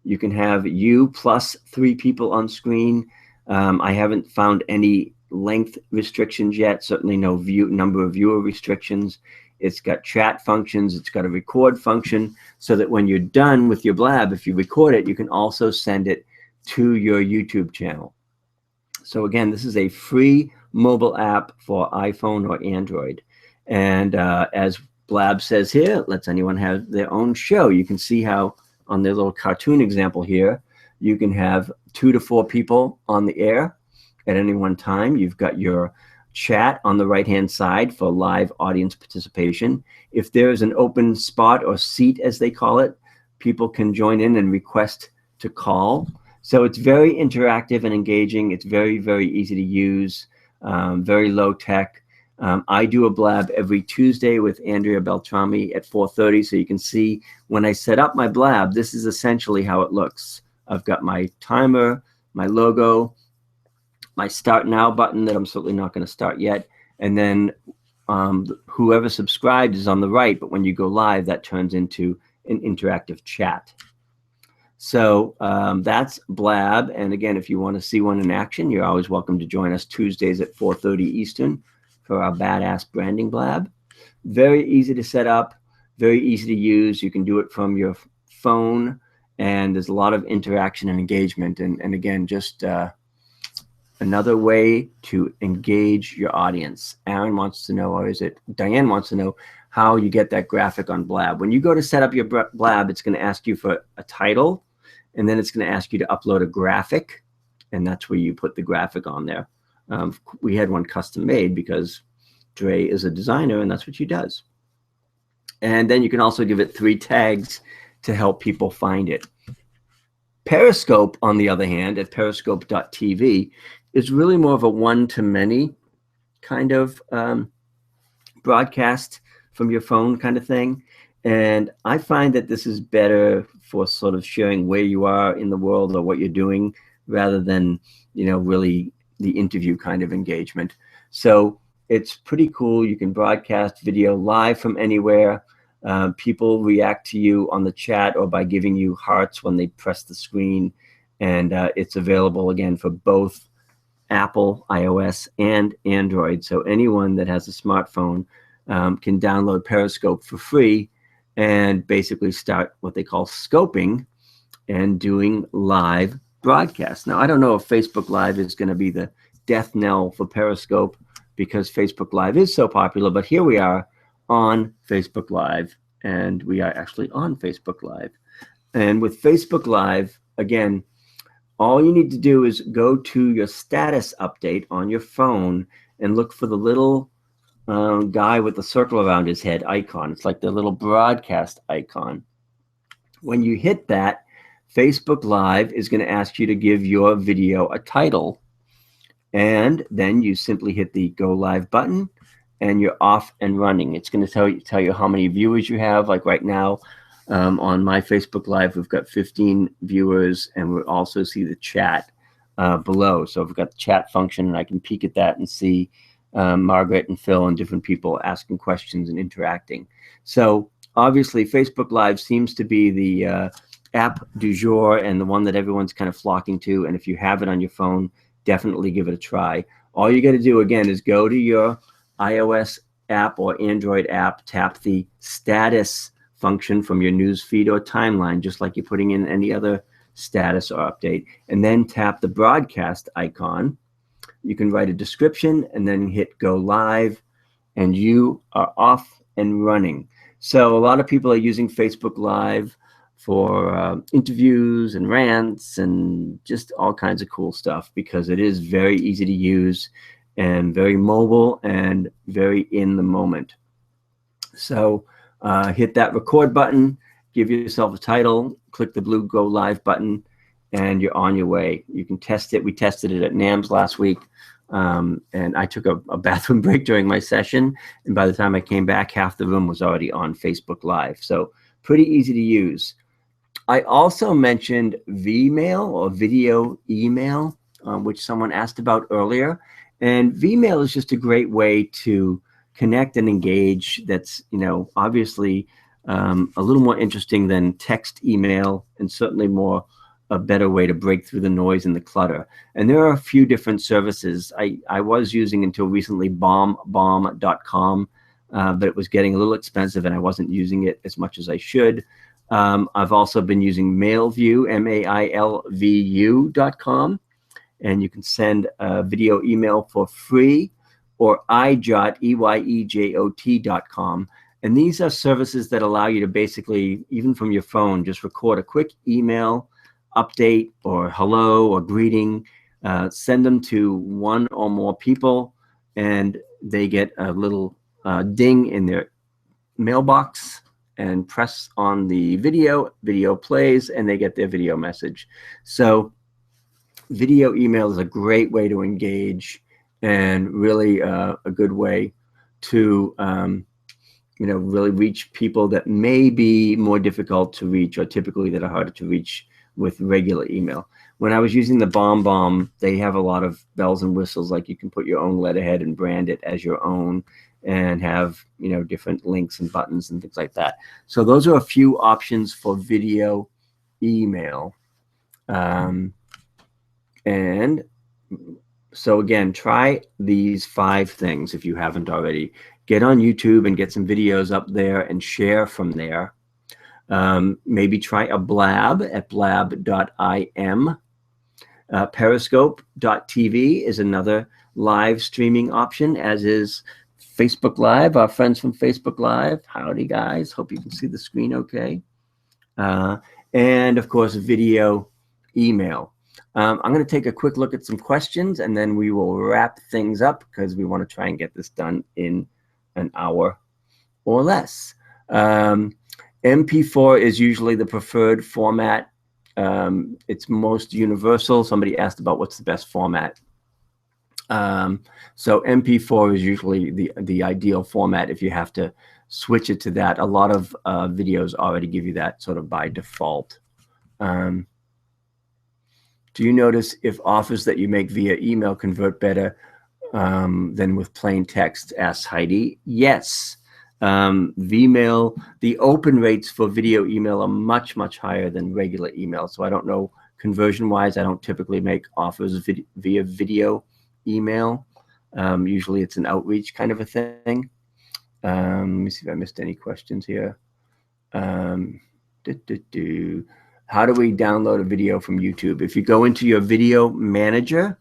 You can have you plus 3 people on screen. I haven't found any length restrictions yet, certainly no number of viewer restrictions. It's got chat functions. It's got a record function so that when you're done with your Blab, if you record it, you can also send it to your YouTube channel. So again, this is a free mobile app for iPhone or Android. And as Blab says here, lets anyone have their own show. You can see how on their little cartoon example here, you can have 2 to 4 people on the air at any one time. You've got your chat on the right-hand side for live audience participation. If there's an open spot or seat, as they call it, people can join in and request to call. So it's very interactive and engaging. It's very, very easy to use, very low tech. I do a Blab every Tuesday with Andrea Beltrami at 4:30. So you can see when I set up my Blab, this is essentially how it looks. I've got my timer, my logo, my start now button that I'm certainly not going to start yet. And then whoever subscribed is on the right. But when you go live, that turns into an interactive chat. So that's Blab. And again, if you want to see one in action, you're always welcome to join us Tuesdays at 4:30 Eastern for our Badass Branding Blab. Very easy to set up, very easy to use. You can do it from your phone, and there's a lot of interaction and engagement. And again, just another way to engage your audience. Aaron wants to know, or is it Diane wants to know, how you get that graphic on Blab. When you go to set up your Blab, it's going to ask you for a title, and then it's going to ask you to upload a graphic, and that's where you put the graphic on there. We had one custom made because Dre is a designer, and that's what she does. And then you can also give it 3 tags to help people find it. Periscope, on the other hand, at periscope.tv, is really more of a one-to-many kind of broadcast from your phone kind of thing. And I find that this is better for sort of sharing where you are in the world or what you're doing, rather than, you know, really the interview kind of engagement. So it's pretty cool. You can broadcast video live from anywhere. People react to you on the chat or by giving you hearts when they press the screen. And it's available, again, for both Apple, iOS, and Android. So anyone that has a smartphone can download Periscope for free and basically start what they call scoping and doing live broadcasts. Now, I don't know if Facebook Live is going to be the death knell for Periscope because Facebook Live is so popular, but here we are on Facebook Live, and we are actually on Facebook Live. And with Facebook Live, again, all you need to do is go to your status update on your phone and look for the little guy with the circle around his head icon. It's like the little broadcast icon. When you hit that, Facebook Live is going to ask you to give your video a title. And then you simply hit the Go Live button, and you're off and running. It's going to tell you how many viewers you have. Like right now, on my Facebook Live, we've got 15 viewers, and we'll also see the chat below. So we've got the chat function, and I can peek at that and see Margaret and Phil and different people asking questions and interacting. So obviously, Facebook Live seems to be the app du jour and the one that everyone's kind of flocking to. And if you have it on your phone, definitely give it a try. All you got to do, again, is go to your iOS app or Android app, tap the status function from your news feed or timeline, just like you're putting in any other status or update, and then tap the broadcast icon. You can write a description and then hit Go Live, and you are off and running. So a lot of people are using Facebook Live for interviews and rants and just all kinds of cool stuff, because it is very easy to use and very mobile and very in the moment. So hit that record button, give yourself a title, click the blue Go Live button, and you're on your way. You can test it. We tested it at NAMS last week, and I took a bathroom break during my session, and by the time I came back, half the room was already on Facebook Live. So pretty easy to use. I also mentioned Vmail or video email which someone asked about earlier. And Vmail is just a great way to connect and engage. That's, obviously a little more interesting than text, email, and certainly a better way to break through the noise and the clutter. And there are a few different services. I was using until recently bomb.com, but it was getting a little expensive and I wasn't using it as much as I should. I've also been using Mailview, mailvu.com, and you can send a video email for free, or iJot, EYEJOT.com. And these are services that allow you to basically, even from your phone, just record a quick email update or hello or greeting, send them to one or more people, and they get a little ding in their mailbox and press on the video plays, and they get their video message. So video email is a great way to engage, and really a good way to really reach people that may be more difficult to reach, or typically that are harder to reach with regular email. When I was using the bomb, they have a lot of bells and whistles, like you can put your own letterhead and brand it as your own, and have different links and buttons and things like that. So those are a few options for video email. And so again, try these 5 things if you haven't already. Get on YouTube and get some videos up there and share from there. Maybe try a Blab at blab.im. Periscope.tv is another live streaming option, as is Facebook Live, our friends from Facebook Live. Howdy, guys. Hope you can see the screen okay. And, of course, video email. I'm going to take a quick look at some questions, and then we will wrap things up because we want to try and get this done in an hour or less. MP4 is usually the preferred format. It's most universal. Somebody asked about what's the best format. So MP4 is usually the ideal format if you have to switch it to that. A lot of videos already give you that sort of by default. Do you notice if offers that you make via email convert better than with plain text? Asks Heidi. Yes. Vmail, the open rates for video email are much, much higher than regular email. So I don't know conversion-wise. I don't typically make offers via video email. Usually it's an outreach kind of a thing. Let me see if I missed any questions here. How do we download a video from YouTube? If you go into your video manager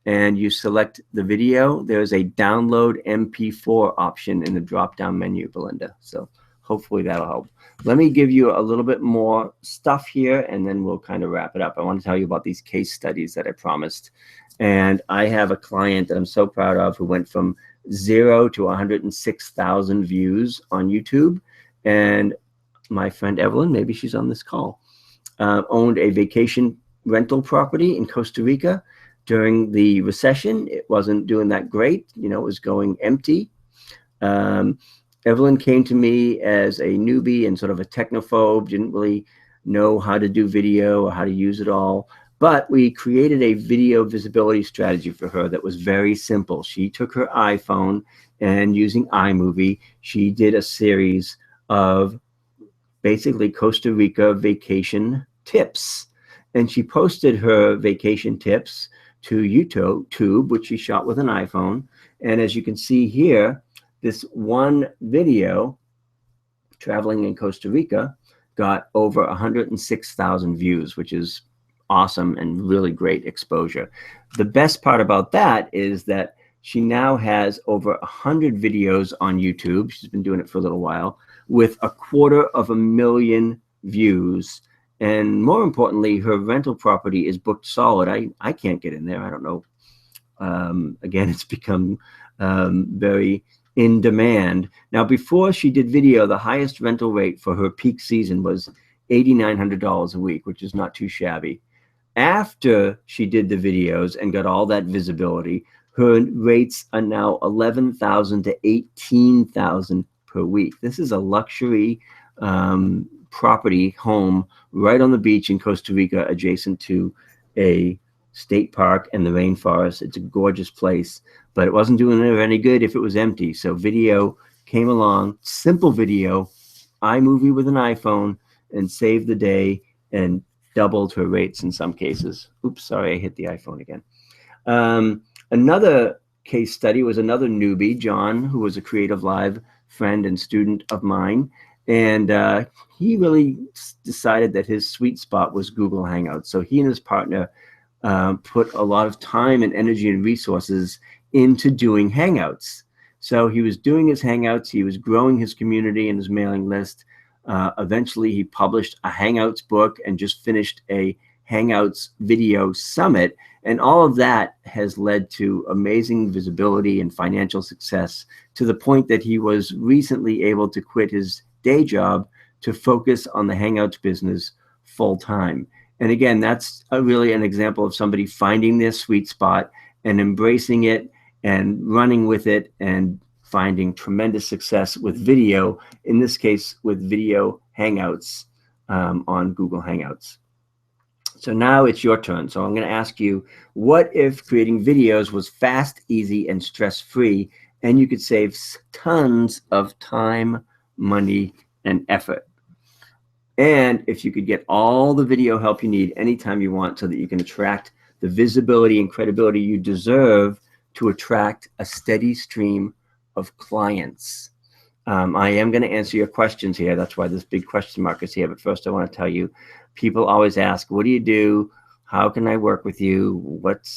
and you select the video, there's a download MP4 option in the drop-down menu, Belinda. So hopefully that'll help. Let me give you a little bit more stuff here, and then we'll kind of wrap it up. I want to tell you about these case studies that I promised. And I have a client that I'm so proud of who went from 0 to 106,000 views on YouTube. And my friend Evelyn, maybe she's on this call, owned a vacation rental property in Costa Rica. During the recession, it wasn't doing that great. It was going empty. Evelyn came to me as a newbie and sort of a technophobe, didn't really know how to do video or how to use it all. But we created a video visibility strategy for her that was very simple. She took her iPhone, and using iMovie, she did a series of basically Costa Rica vacation tips. And she posted her vacation tips to YouTube, which she shot with an iPhone. And as you can see here, this one video, traveling in Costa Rica, got over 106,000 views, which is awesome and really great exposure. The best part about that is that she now has over 100 videos on YouTube. She's been doing it for a little while, with 250,000 views. And more importantly, her rental property is booked solid. I can't get in there. I don't know. Again, it's become very in demand. Now, before she did video, the highest rental rate for her peak season was $8,900 a week, which is not too shabby. After she did the videos and got all that visibility, her rates are now $11,000 to $18,000 per week. This is a luxury property home right on the beach in Costa Rica, adjacent to a state park and the rainforest. It's a gorgeous place, but it wasn't doing her any good if it was empty. So video came along, simple video, iMovie with an iPhone, and saved the day and doubled her rates in some cases. Oops, sorry, I hit the iPhone again. Another case study was another newbie, John, who was a Creative Live friend and student of mine. And he really decided that his sweet spot was Google Hangouts. So he and his partner put a lot of time and energy and resources into doing Hangouts. So he was doing his Hangouts, he was growing his community and his mailing list. Eventually he published a Hangouts book and just finished a Hangouts video summit. And all of that has led to amazing visibility and financial success, to the point that he was recently able to quit his day job to focus on the Hangouts business full time. And again, that's really an example of somebody finding their sweet spot and embracing it and running with it and finding tremendous success with video, in this case with video Hangouts on Google Hangouts. So now it's your turn. So I'm going to ask you, what if creating videos was fast, easy, and stress-free, and you could save tons of time, money, and effort? And if you could get all the video help you need anytime you want, so that you can attract the visibility and credibility you deserve to attract a steady stream of clients. I am going to answer your questions here. That's why this big question mark is here. But first, I want to tell you, people always ask, what do you do? How can I work with you? What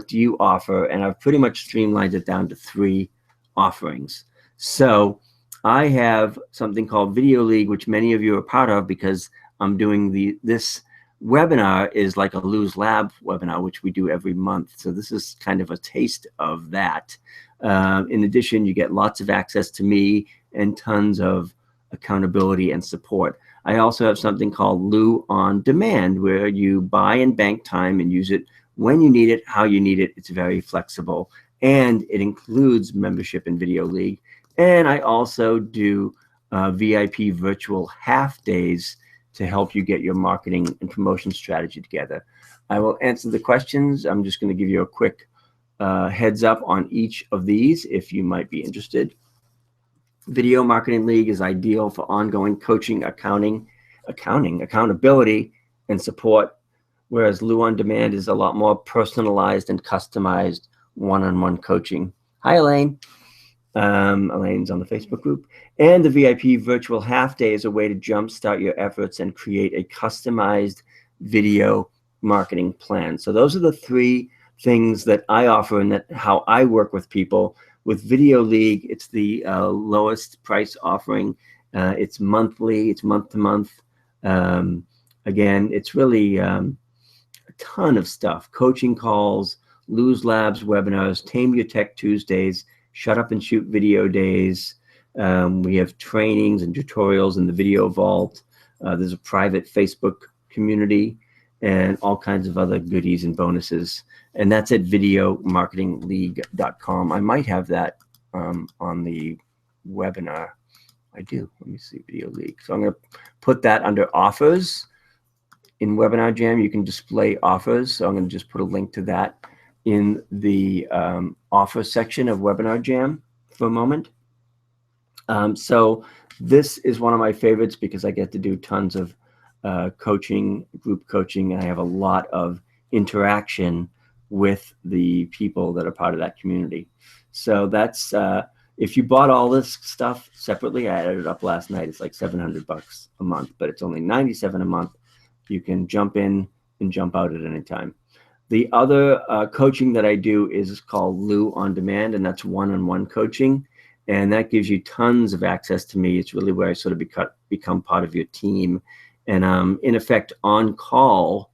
do you offer? And I've pretty much streamlined it down to 3 offerings. So I have something called Video League, which many of you are part of, because I'm doing this webinar is like a Lose Lab webinar, which we do every month. So this is kind of a taste of that. In addition, you get lots of access to me and tons of accountability and support. I also have something called Lou On Demand, where you buy and bank time and use it when you need it, how you need it. It's very flexible, and it includes membership in Video League. And I also do VIP virtual half days to help you get your marketing and promotion strategy together. I will answer the questions. I'm just going to give you a quick heads up on each of these if you might be interested. Video Marketing League is ideal for ongoing coaching, accountability, and support, whereas Lou On Demand is a lot more personalized and customized one-on-one coaching. Hi, Elaine. Elaine's on the Facebook group. And the VIP virtual half day is a way to jumpstart your efforts and create a customized video marketing plan. So those are the 3 things that I offer, and that how I work with people. With Video League, it's the lowest price offering. It's monthly, it's month to month. Again, it's really a ton of stuff. Coaching calls, Lose Labs webinars, Tame Your Tech Tuesdays, Shut Up and Shoot video days. We have trainings and tutorials in the Video Vault. There's a private Facebook community and all kinds of other goodies and bonuses. And that's at videomarketingleague.com. I might have that on the webinar. I do. Let me see, Video League. So I'm going to put that under offers. In Webinar Jam, you can display offers. So I'm going to just put a link to that in the offer section of Webinar Jam for a moment. So this is one of my favorites because I get to do tons of coaching, group coaching, and I have a lot of interaction with the people that are part of that community. So that's, if you bought all this stuff separately, I added it up last night, it's like $700 a month, but it's only $97 a month. You can jump in and jump out at any time. The other coaching that I do is called Lou On Demand, and that's one-on-one coaching. And that gives you tons of access to me. It's really where I sort of become part of your team. And I'm, in effect, on call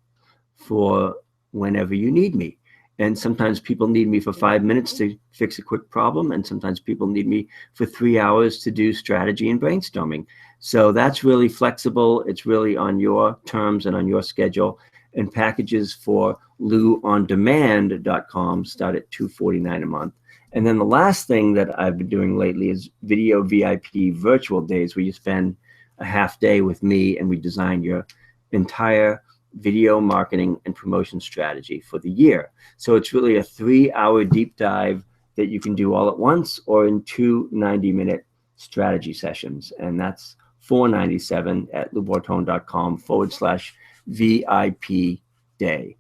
for whenever you need me. And sometimes people need me for 5 minutes to fix a quick problem. And sometimes people need me for 3 hours to do strategy and brainstorming. So that's really flexible. It's really on your terms and on your schedule. And packages for louondemand.com start at $249 a month. And then the last thing that I've been doing lately is Video VIP virtual days, where you spend a half day with me and we design your entire video marketing and promotion strategy for the year. So it's really a 3-hour deep dive that you can do all at once or in 2 90-minute strategy sessions. And that's $497 at loubortone.com/VIP day.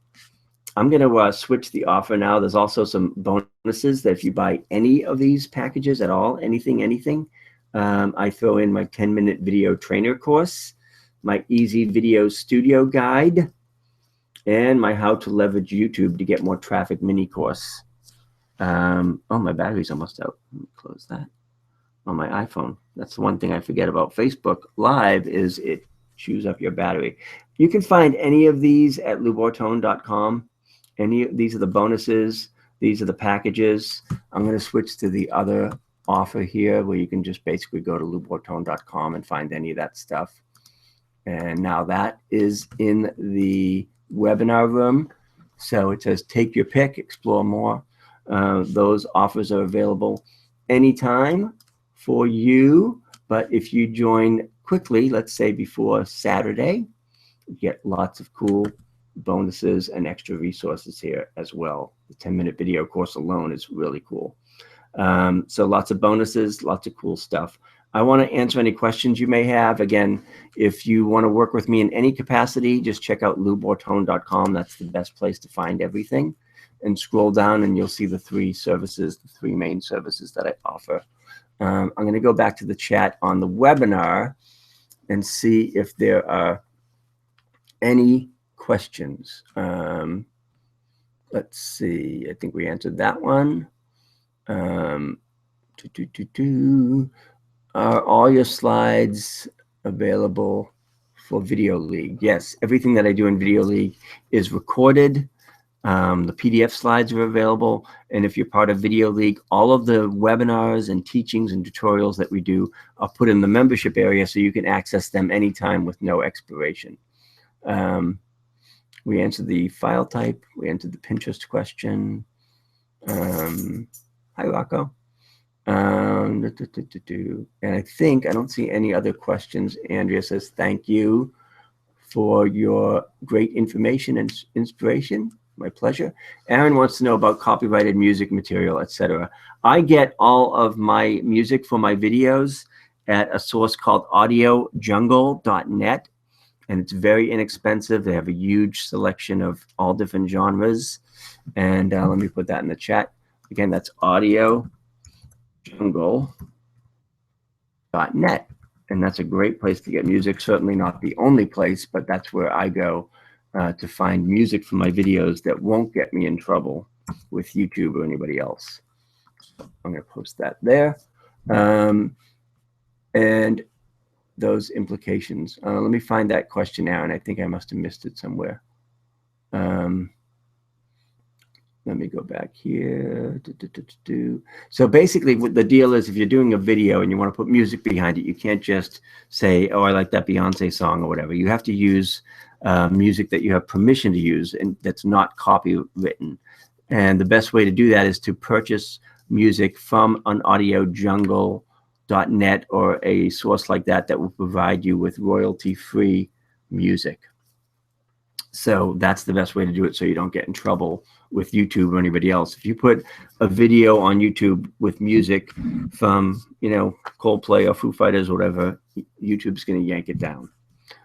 I'm going to switch the offer now. There's also some bonuses that if you buy any of these packages at all, anything, I throw in my 10-minute video trainer course, my easy video studio guide, and my how to leverage YouTube to get more traffic mini course. Oh, my battery's almost out. Let me close that on my iPhone. That's the one thing I forget about Facebook Live is it chews up your battery. You can find any of these at loubortone.com. These are the bonuses. These are the packages. I'm going to switch to the other offer here where you can just basically go to loubortone.com and find any of that stuff. And now that is in the webinar room. So it says take your pick, explore more. Those offers are available anytime for you. But if you join quickly, let's say before Saturday, you get lots of cool bonuses and extra resources here as well. The 10-minute video course alone is really cool. So lots of bonuses, lots of cool stuff. I want to answer any questions you may have. Again, if you want to work with me in any capacity, just check out loubortone.com. That's the best place to find everything. And scroll down and you'll see the 3 services, the 3 main services that I offer. I'm going to go back to the chat on the webinar and see if there are any questions. Let's see. I think we answered that one. Are all your slides available for Video League? Yes, everything that I do in Video League is recorded. The PDF slides are available. And if you're part of Video League, all of the webinars and teachings and tutorials that we do are put in the membership area so you can access them anytime with no expiration. We answered the file type. We answered the Pinterest question. Hi, Rocco. And I think I don't see any other questions. Andrea says, thank you for your great information and inspiration. My pleasure. Aaron wants to know about copyrighted music material, etc. I get all of my music for my videos at a source called audiojungle.net. And it's very inexpensive. They have a huge selection of all different genres. And let me put that in the chat. Again, that's audiojungle.net. And that's a great place to get music. Certainly not the only place, but that's where I go to find music for my videos that won't get me in trouble with YouTube or anybody else. So I'm going to post that there. And those implications. Let me find that question, Aaron. I think I must have missed it somewhere. Let me go back here. So basically what the deal is, if you're doing a video and you want to put music behind it, you can't just say, oh, I like that Beyonce song or whatever. You have to use music that you have permission to use and that's not copywritten. And the best way to do that is to purchase music from an audiojungle.net or a source like that that will provide you with royalty-free music. So that's the best way to do it so you don't get in trouble with YouTube or anybody else. If you put a video on YouTube with music from, you know, Coldplay or Foo Fighters or whatever, YouTube's going to yank it down.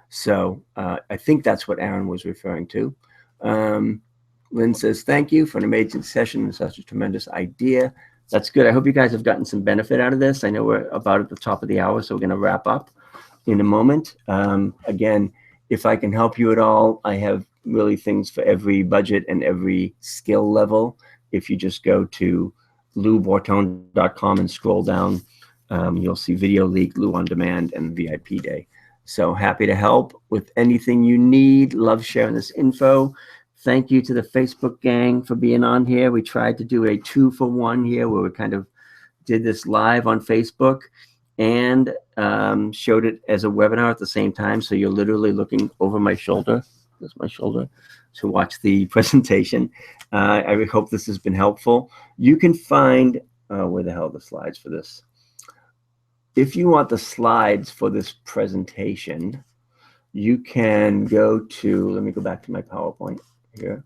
So I think that's what Aaron was referring to. Lynn says, thank you for an amazing session and such a tremendous idea. That's good. I hope you guys have gotten some benefit out of this. I know we're about at the top of the hour, so we're going to wrap up in a moment. Again, if I can help you at all, I have really things for every budget and every skill level. If you just go to loubortone.com and scroll down, you'll see Video League, Lou On Demand, and VIP Day. So happy to help with anything you need. Love sharing this info. Thank you to the Facebook gang for being on here. We tried to do a 2-for-1 here where we kind of did this live on Facebook and showed it as a webinar at the same time. So you're literally looking over my shoulder. That's my shoulder to watch the presentation. I hope this has been helpful. You can find, where the hell are the slides for this? If you want the slides for this presentation, you can go to, let me go back to my PowerPoint here.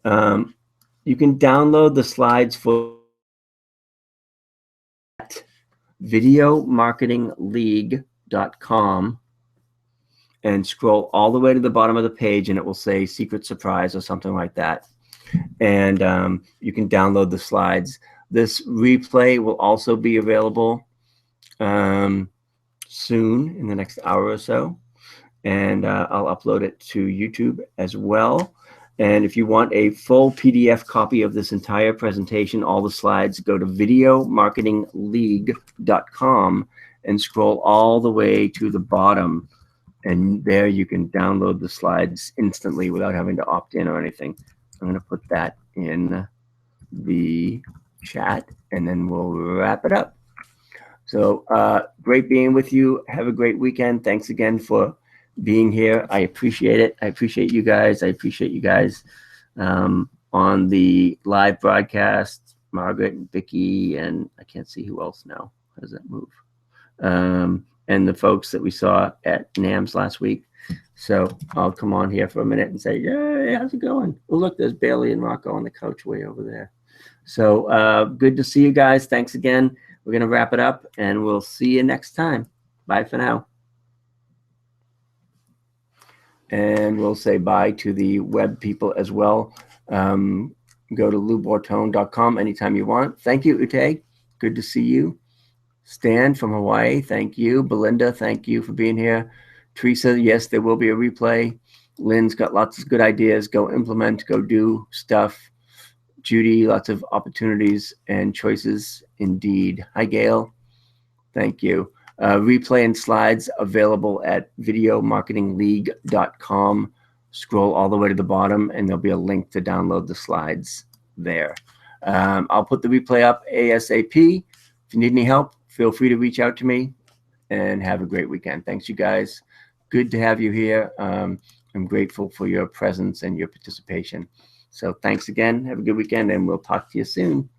You can download the slides for videomarketingleague.com and scroll all the way to the bottom of the page, and it will say secret surprise or something like that. And you can download the slides. This replay will also be available soon, in the next hour or so. And I'll upload it to YouTube as well. And if you want a full PDF copy of this entire presentation, all the slides, go to videomarketingleague.com and scroll all the way to the bottom. And there you can download the slides instantly without having to opt in or anything. I'm going to put that in the chat, and then we'll wrap it up. So great being with you. Have a great weekend. Thanks again for being here. I appreciate it. I appreciate you guys. I appreciate you guys on the live broadcast. Margaret and Vicky, and I can't see who else now. How does that move? And the folks that we saw at NAMS last week. So I'll come on here for a minute and say, "Yay, how's it going?" Oh, look, there's Bailey and Rocco on the couch way over there. So good to see you guys. Thanks again. We're going to wrap it up, and we'll see you next time. Bye for now. And we'll say bye to the web people as well. Go to loubortone.com anytime you want. Thank you, Ute. Good to see you. Stan from Hawaii, thank you. Belinda, thank you for being here. Teresa, yes, there will be a replay. Lynn's got lots of good ideas. Go implement, go do stuff. Judy, lots of opportunities and choices indeed. Hi, Gail. Thank you. Replay and slides available at videomarketingleague.com. Scroll all the way to the bottom, and there'll be a link to download the slides there. I'll put the replay up ASAP. If you need any help, feel free to reach out to me, and have a great weekend. Thanks, you guys. Good to have you here. I'm grateful for your presence and your participation. So thanks again. Have a good weekend, and we'll talk to you soon.